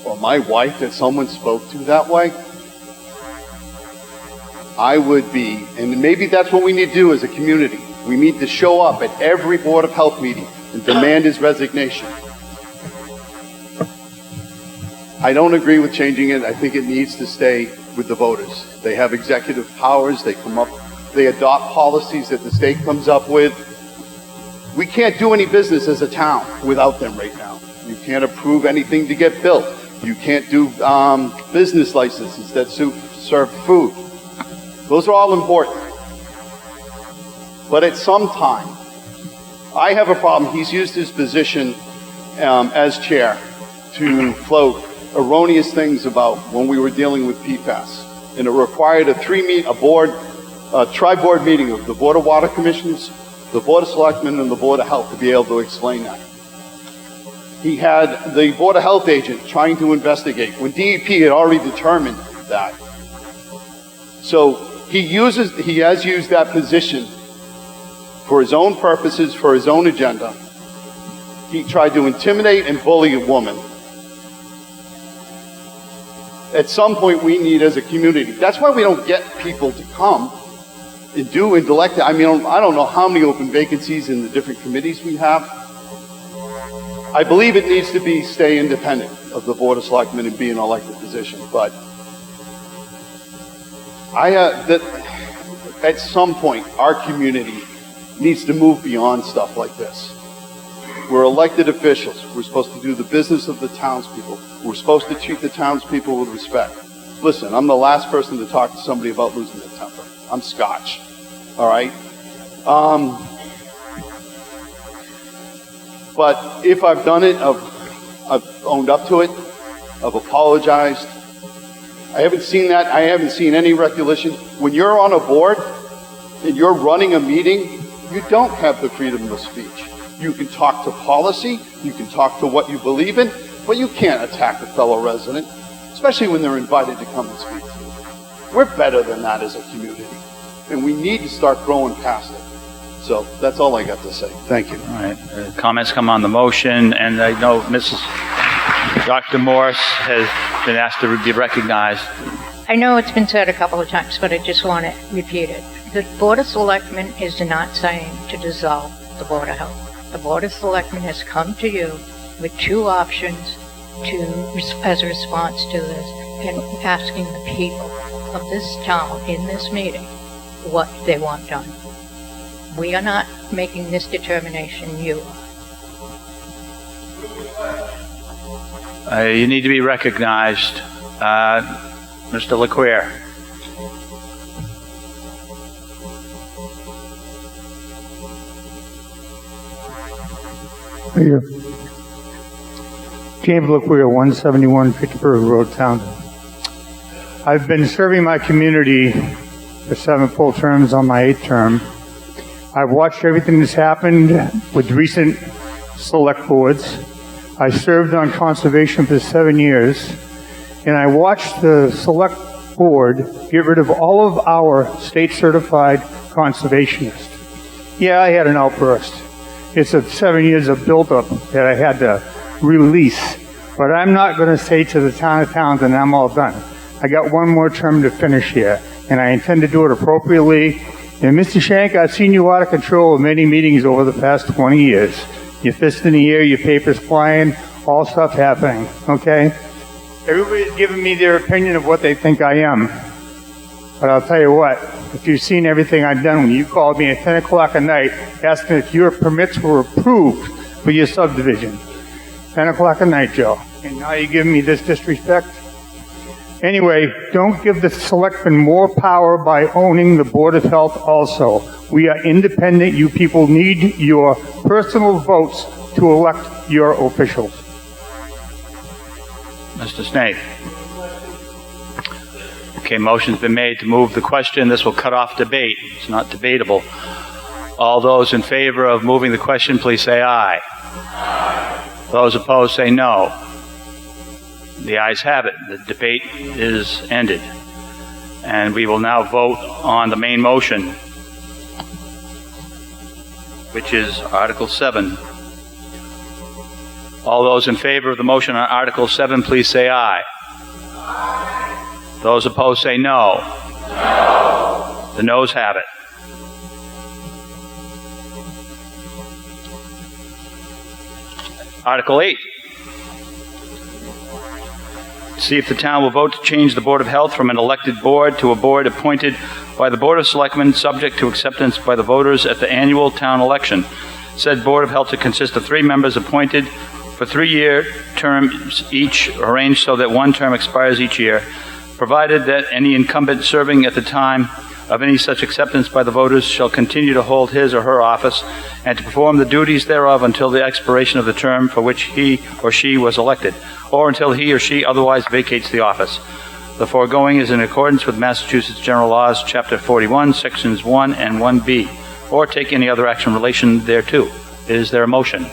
or my wife that someone spoke to that way, I would be, and maybe that's what we need to do as a community. We need to show up at every Board of Health meeting and demand his resignation. I don't agree with changing it. I think it needs to stay with the voters. They have executive powers. They adopt policies that the state comes up with. We can't do any business as a town without them right now. You can't approve anything to get built. You can't do business licenses that serve food. Those are all important. But at some time, I have a problem. He's used his position as chair to float erroneous things about when we were dealing with PFAS. And it required a tri-board meeting of the Board of Water Commissioners, the Board of Selectmen, and the Board of Health to be able to explain that. He had the Board of Health agent trying to investigate when DEP had already determined that. So he has used that position for his own purposes, for his own agenda. He tried to intimidate and bully a woman. At some point, we need, as a community, that's why we don't get people to come and do and elect. I mean, I don't know how many open vacancies in the different committees we have. I believe it needs to stay independent of the Board of Selectmen and be an elected position, but at some point, our community needs to move beyond stuff like this. We're elected officials. We're supposed to do the business of the townspeople. We're supposed to treat the townspeople with respect. Listen, I'm the last person to talk to somebody about losing their temper. I'm Scotch. All right? But if I've done it, I've owned up to it. I've apologized. I haven't seen that. I haven't seen any regulations. When you're on a board and you're running a meeting, you don't have the freedom of speech. You can talk to policy, you can talk to what you believe in, but you can't attack a fellow resident, especially when they're invited to come and speak to you. We're better than that as a community, and we need to start growing past it. So that's all I got to say. Thank you. All right. Comments come on the motion, and I know Dr. Morse has been asked to be recognized. I know it's been said a couple of times, but I just want to repeat it. The Board of Selectmen is not saying to dissolve the Board of Health. The Board of Selectmen has come to you with two options as a response to this, and asking the people of this town in this meeting what they want done. We are not making this determination, you are. You need to be recognized. Mr. LeQuire. Thank you. James LeQuire, 171 Fitchburg Road, Townsend. I've been serving my community for 7 full terms on my 8th term. I've watched everything that's happened with recent select boards. I served on conservation for 7 years, and I watched the select board get rid of all of our state-certified conservationists. Yeah, I had an outburst. It's 7 years of buildup that I had to release. But I'm not going to say to the town of Townsend, I'm all done. I got 1 more term to finish here, and I intend to do it appropriately. And Mr. Shank, I've seen you out of control of many meetings over the past 20 years. Your fist in the air, your papers flying, all stuff happening, okay? Everybody's giving me their opinion of what they think I am. But I'll tell you what, if you've seen everything I've done, when you called me at 10 o'clock at night asking if your permits were approved for your subdivision. 10 o'clock at night, Joe. And now you're giving me this disrespect? Anyway, don't give the selectmen more power by owning the Board of Health also. We are independent. You people need your personal votes to elect your officials. Mr. Snake. Okay, motion's been made to move the question. This will cut off debate. It's not debatable. All those in favor of moving the question, please say aye. Aye. Those opposed, say no. The ayes have it. The debate is ended. And we will now vote on the main motion, which is Article 7. All those in favor of the motion on Article 7, please say aye. Aye. Those opposed, say no. No. The noes have it. Article 8. See if the town will vote to change the Board of Health from an elected board to a board appointed by the Board of Selectmen, subject to acceptance by the voters at the annual town election. Said Board of Health to consist of 3 members appointed for 3-year terms each, arranged so that 1 term expires each year, provided that any incumbent serving at the time of any such acceptance by the voters shall continue to hold his or her office and to perform the duties thereof until the expiration of the term for which he or she was elected, or until he or she otherwise vacates the office. The foregoing is in accordance with Massachusetts General Laws, Chapter 41, Sections 1 and 1B, or take any other action in relation thereto. Is there a motion?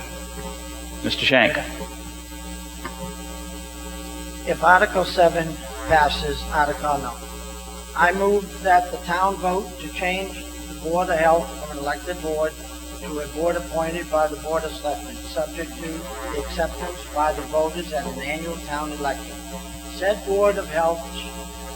Mr. Shank. If Article 7 passes, Article no. I move that the town vote to change the Board of Health from an elected board to a board appointed by the Board of Selectmen, subject to the acceptance by the voters at an annual town election. Said Board of Health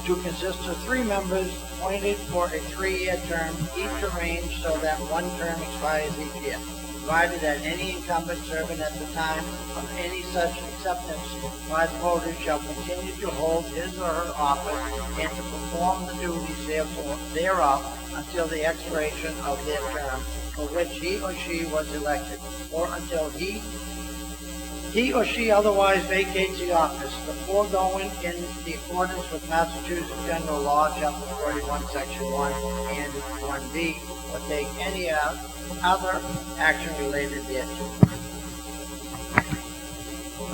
to consist of 3 members appointed for a 3-year term, each arranged so that 1 term expires each year, provided that any incumbent serving at the time of any such acceptance by the voters shall continue to hold his or her office and to perform the duties thereof until the expiration of their term for which he or she was elected, or until he or she otherwise vacates the office. The foregoing in the accordance with Massachusetts General Law, Chapter 41, Section 1 and 1B, or take any other action related thereto.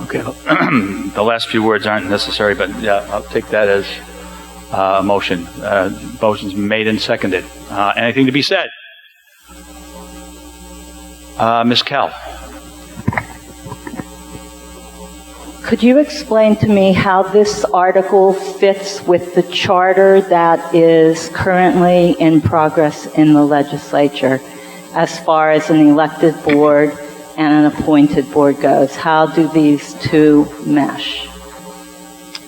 Okay, the last few words aren't necessary, but yeah, I'll take that as motion. Motion's made and seconded. Anything to be said? Ms. Kell. Could you explain to me how this article fits with the charter that is currently in progress in the legislature as far as an elected board and an appointed board goes? How do these two mesh?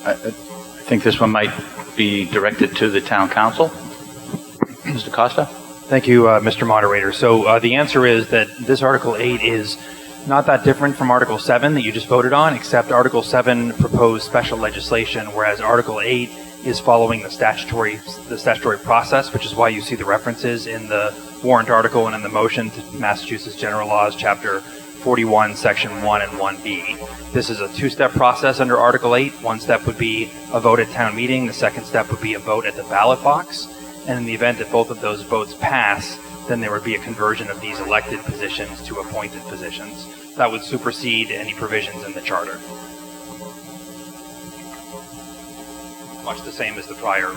I think this one might be directed to the town council. Mr. Costa? Thank you, Mr. Moderator. So the answer is that this Article 8 is not that different from Article 7 that you just voted on, except Article 7 proposed special legislation, whereas Article 8 is following the statutory process, which is why you see the references in the warrant article and in the motion to Massachusetts General Laws, Chapter 41, Section 1 and 1B. This is a two-step process under Article 8. One step would be a vote at town meeting. The second step would be a vote at the ballot box. And in the event that both of those votes pass, then there would be a conversion of these elected positions to appointed positions. That would supersede any provisions in the charter. Much the same as the prior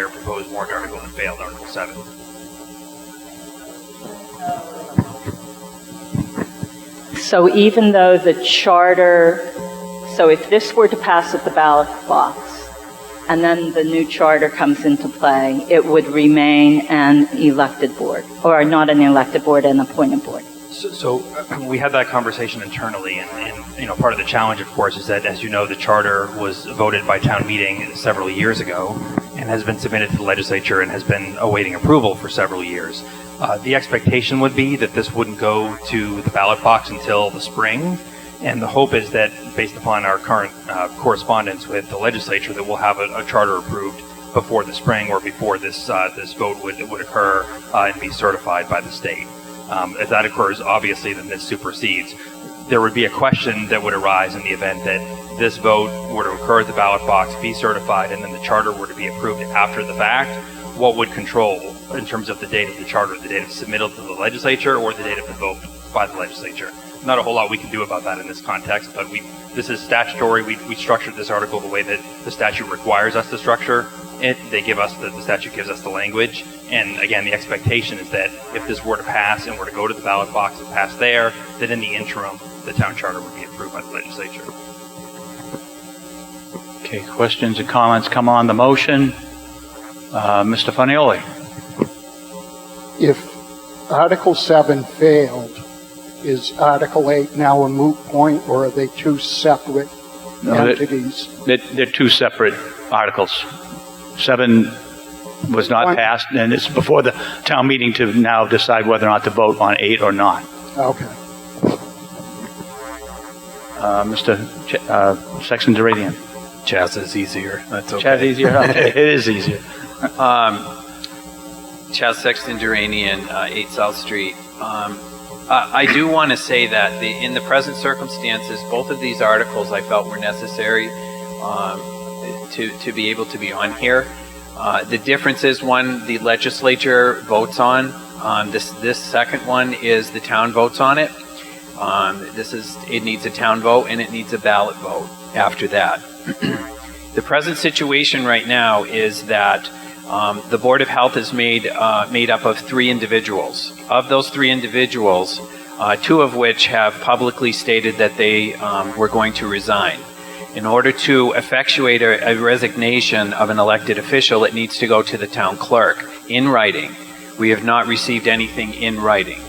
proposed warrant article that failed, Article 7. So even though the charter, so if this were to pass at the ballot box, and then the new charter comes into play, it would remain an elected board, or not an elected board, an appointed board. So we had that conversation internally, and part of the challenge, of course, is that, as you know, the charter was voted by town meeting several years ago and has been submitted to the legislature and has been awaiting approval for several years. The expectation would be that this wouldn't go to the ballot box until the spring. And the hope is that, based upon our current correspondence with the legislature, that we'll have a charter approved before the spring or before this vote would occur and be certified by the state. If that occurs, obviously, then this supersedes. There would be a question that would arise in the event that this vote were to occur at the ballot box, be certified, and then the charter were to be approved after the fact. What would control in terms of the date of the charter, the date of submittal to the legislature, or the date of the vote by the legislature? Not a whole lot we can do about that in this context, but this is statutory. We structured this article the way that the statute requires us to structure it. The statute gives us the language. And again, the expectation is that if this were to pass and were to go to the ballot box and pass there, that in the interim, the town charter would be approved by the legislature. Okay, questions and comments come on the motion. Mr. Fanioli. If Article 7 failed, is Article 8 now a moot point, or are they two separate entities? They're two separate articles. 7 was not passed, and it's before the town meeting to now decide whether or not to vote on 8 or not. Okay. Mr. Sexton-Duranian. Chaz is easier. That's okay. Chaz easier? Okay, it is easier. Chaz Sexton-Duranian, 8 South Street. I do want to say that in the present circumstances, both of these articles I felt were necessary to be able to be on here. The difference is, one, the legislature votes on. This second one is the town votes on it. It needs a town vote and it needs a ballot vote after that. The present situation right now is that the Board of Health is made up of 3 individuals. Of those 3 individuals, 2 of which have publicly stated that they were going to resign. In order to effectuate a resignation of an elected official, it needs to go to the town clerk in writing. We have not received anything in writing.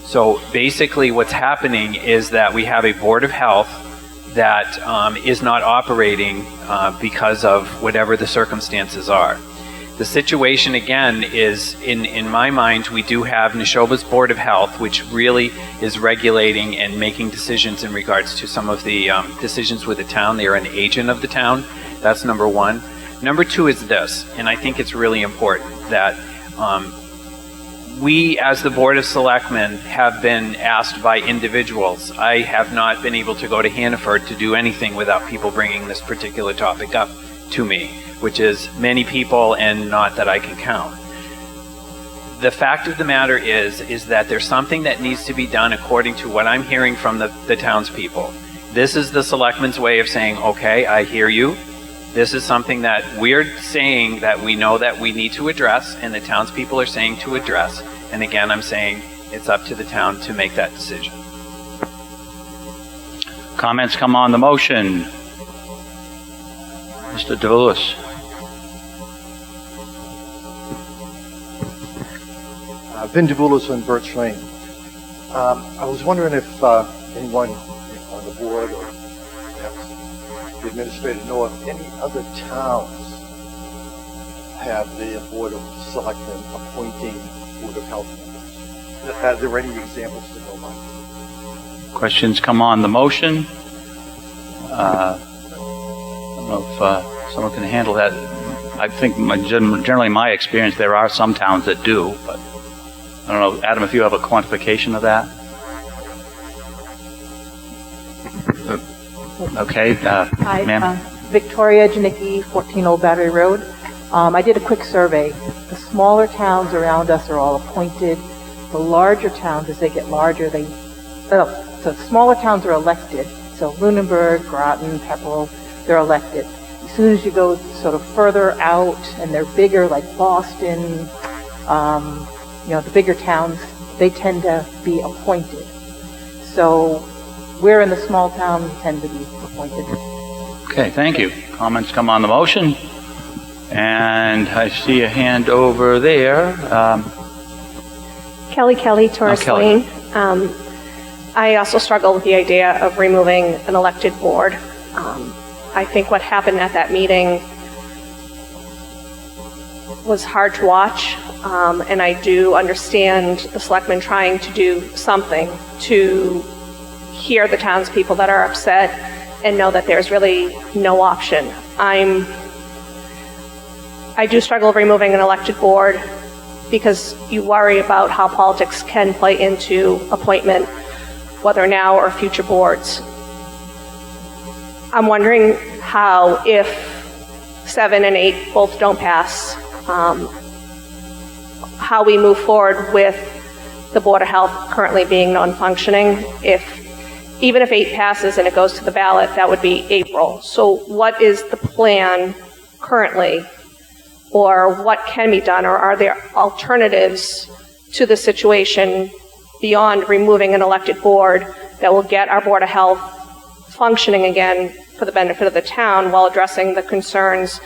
So basically what's happening is that we have a Board of Health that is not operating because of whatever the circumstances are. The situation, again, is, in my mind, we do have Neshoba's Board of Health, which really is regulating and making decisions in regards to some of the decisions with the town. They are an agent of the town. That's number one. Number two is this, and I think it's really important, that we, as the Board of Selectmen, have been asked by individuals. I have not been able to go to Hannaford to do anything without people bringing this particular topic up to me, which is many people and not that I can count. The fact of the matter is that there's something that needs to be done according to what I'm hearing from the townspeople. This is the selectmen's way of saying, okay, I hear you. This is something that we're saying that we know that we need to address, and the townspeople are saying to address. And again, I'm saying it's up to the town to make that decision. Comments come on the motion. Mr. DeVoulis. Vin DeVoulis on Birch Lane. I was wondering if anyone on the board or perhaps the administrator know if any other towns have their Board of Selectmen appointing Board of Health members. Are there any examples to know about? Questions come on the motion. I don't know if someone can handle that. I think generally my experience, there are some towns that do, but I don't know, Adam, if you have a quantification of that? Okay, Hi, ma'am. Victoria Janicki, 14 Old Battery Road. I did a quick survey. The smaller towns around us are all appointed. The larger towns, as they get larger, so smaller towns are elected. So Lunenburg, Groton, Pepperell, they're elected. As soon as you go sort of further out and they're bigger, like Boston, the bigger towns, they tend to be appointed. So we're in the small town, we tend to be appointed. Okay, thank you. Comments come on the motion. And I see a hand over there. Kelly, Taurus Kelly. Lane. I also struggle with the idea of removing an elected board. I think what happened at that meeting was hard to watch, and I do understand the selectmen trying to do something to hear the townspeople that are upset and know that there's really no option. I do struggle with removing an elected board because you worry about how politics can play into appointment, whether now or future boards. I'm wondering how, if 7 and 8 both don't pass, how we move forward with the Board of Health currently being non-functioning. Even if 8 passes and it goes to the ballot, that would be April. So what is the plan currently, or what can be done, or are there alternatives to the situation beyond removing an elected board that will get our Board of Health functioning again for the benefit of the town while addressing the concerns?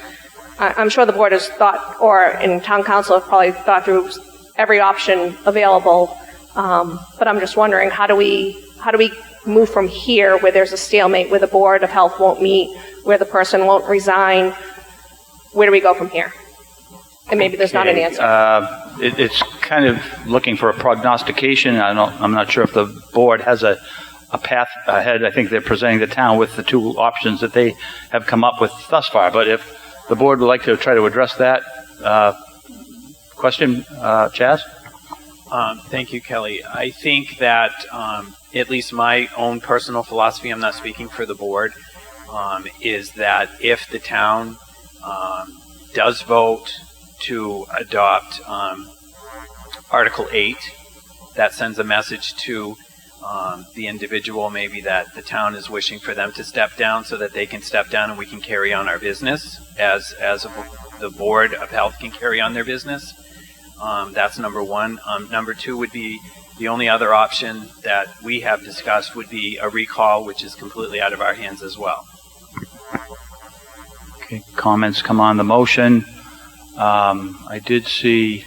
I'm sure the board has thought, or in town council have probably thought through every option available, but I'm just wondering, how do we move from here, where there's a stalemate, where the Board of Health won't meet, where the person won't resign? Where do we go from here? And maybe there's not an answer. It's kind of looking for a prognostication. I'm not sure if the board has a path ahead. I think they're presenting the town with the 2 options that they have come up with thus far. But if the board would like to try to address that question, Chaz? Thank you, Kelly. I think that at least my own personal philosophy, I'm not speaking for the board, is that if the town does vote to adopt Article 8, that sends a message to the individual maybe that the town is wishing for them to step down so that they can step down and we can carry on our business as the Board of Health can carry on their business. That's number one. Number 2 would be, the only other option that we have discussed would be a recall, which is completely out of our hands as well. Okay, comments come on the motion. I did see,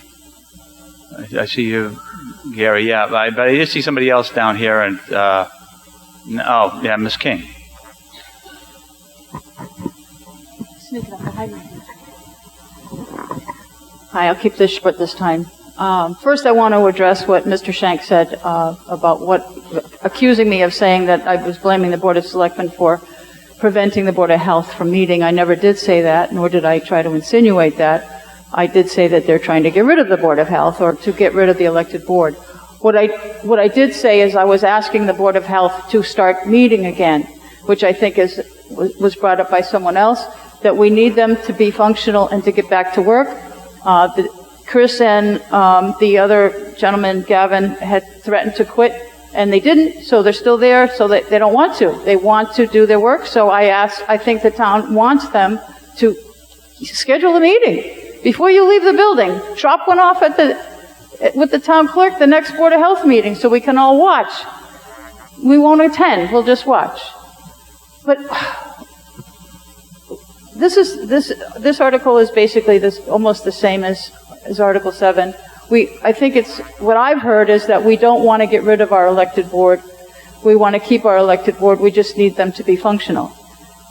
I see you, Gary, yeah, but I did see somebody else down here, and, oh, yeah, Ms. King. Hi, I'll keep this short this time. First, I want to address what Mr. Shank said about accusing me of saying that I was blaming the Board of Selectmen for preventing the Board of Health from meeting. I never did say that, nor did I try to insinuate that. I did say that they're trying to get rid of the Board of Health, or to get rid of the elected board. What I did say is I was asking the Board of Health to start meeting again, which I think was brought up by someone else, that we need them to be functional and to get back to work. Chris and the other gentleman, Gavin, had threatened to quit, and they didn't, so they're still there, so they don't want to. They want to do their work, so I think the town wants them to schedule a meeting before you leave the building. Drop one off with the town clerk the next Board of Health meeting so we can all watch. We won't attend, we'll just watch. But this article is basically almost the same as Article 7. I think what I've heard is that we don't want to get rid of our elected board. We want to keep our elected board. We just need them to be functional.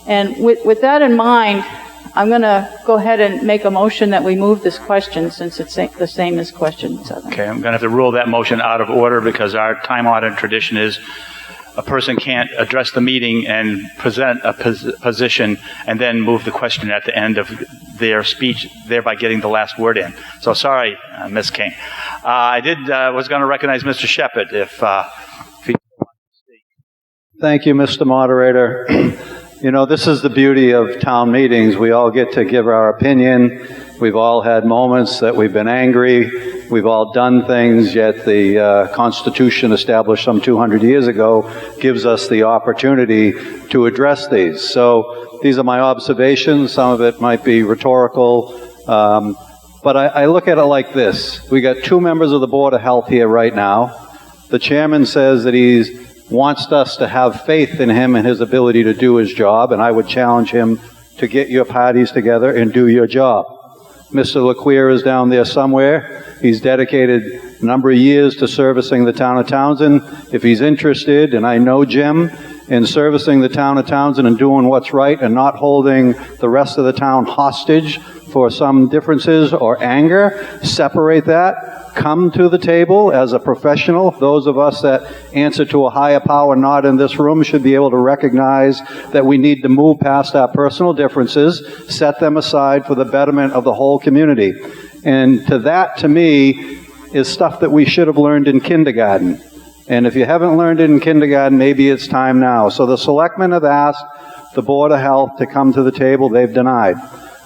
And with that in mind, I'm going to go ahead and make a motion that we move this question since it's the same as question 7. Okay, I'm going to have to rule that motion out of order because our time-honored tradition is a person can't address the meeting and present a position and then move the question at the end of their speech, thereby getting the last word in. So sorry, Ms. King. I was going to recognize Mr. Shepherd if he... Thank you, Mr. Moderator. You know, this is the beauty of town meetings. We all get to give our opinion. We've all had moments that we've been angry. We've all done things, yet the Constitution established some 200 years ago gives us the opportunity to address these. So these are my observations. Some of it might be rhetorical. But I look at it like this. We got 2 members of the Board of Health here right now. The chairman says that he wants us to have faith in him and his ability to do his job, and I would challenge him to get your parties together and do your job. Mr. LeQuire is down there somewhere. He's dedicated a number of years to servicing the town of Townsend. If he's interested, and I know Jim, in servicing the town of Townsend and doing what's right and not holding the rest of the town hostage for some differences or anger, separate that. Come to the table as a professional. Those of us that answer to a higher power not in this room should be able to recognize that we need to move past our personal differences, set them aside for the betterment of the whole community. And to me, is stuff that we should have learned in kindergarten. And if you haven't learned it in kindergarten, maybe it's time now. So the selectmen have asked the Board of Health to come to the table. They've denied.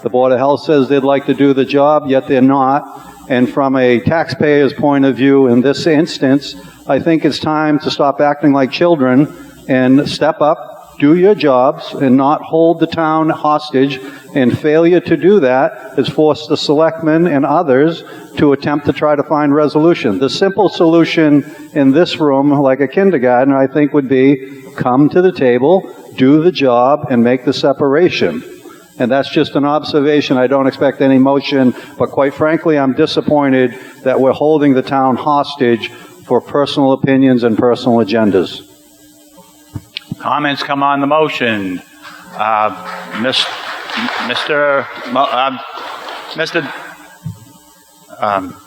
The Board of Health says they'd like to do the job, yet they're not. And from a taxpayer's point of view in this instance, I think it's time to stop acting like children and step up, do your jobs, and not hold the town hostage. And failure to do that has forced the selectmen and others to attempt to try to find resolution. The simple solution in this room, like a kindergarten, I think would be come to the table, do the job, and make the separation. And that's just an observation. I don't expect any motion, but quite frankly, I'm disappointed that we're holding the town hostage for personal opinions and personal agendas. Comments come on the motion.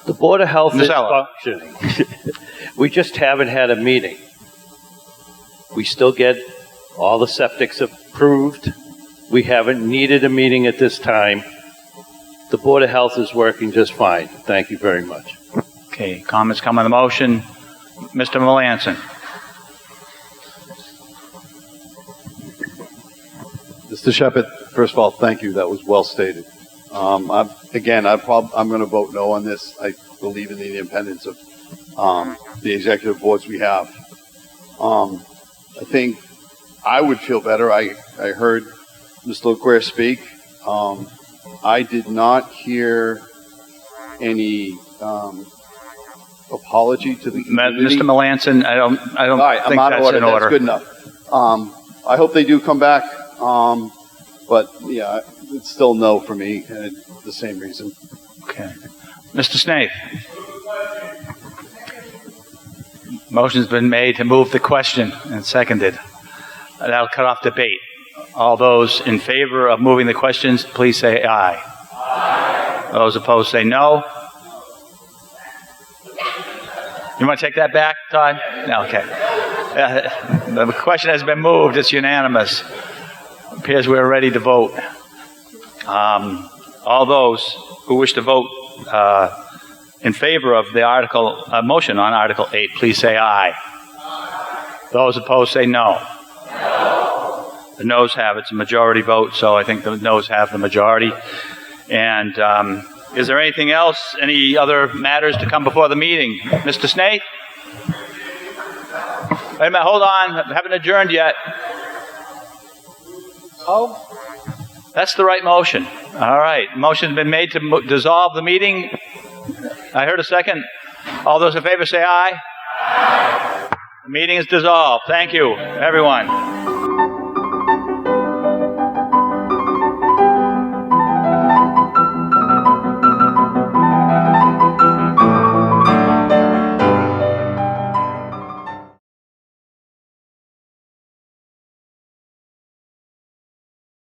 The Board of Health is Mr. functioning. We just haven't had a meeting. We still get all the septics approved. We haven't needed a meeting at this time. The Board of Health is working just fine. Thank you very much. Okay, comments come on the motion. Mr. Melanson. Mr. Shepherd, first of all, thank you. That was well stated. I'm going to vote no on this. I believe in the independence of the executive boards we have. I think I would feel better. I heard Mr. LeQuire speak. I did not hear any apology to the community. Mr. Melanson, I don't right, think I'm out of that's order. in order. That's good enough. I hope they do come back. But yeah, it's still no for me. The same reason. Okay. Mr. Snaith. Motion's been made to move the question and seconded. That'll cut off debate. All those in favor of moving the questions, please say aye. Aye. Those opposed say no. You want to take that back, Todd? No, okay. The question has been moved. It's unanimous. Appears we're ready to vote. All those who wish to vote in favor of the motion on Article 8, please say aye. Aye. Those opposed say no. No. The noes have it. It's a majority vote, so I think the noes have the majority. And is there anything else? Any other matters to come before the meeting? Mr. Snaith? Wait a minute, hold on. I haven't adjourned yet. Oh? That's the right motion. All right. Motion's been made to dissolve the meeting. I heard a second. All those in favor say aye. The meeting is dissolved. Thank you, everyone.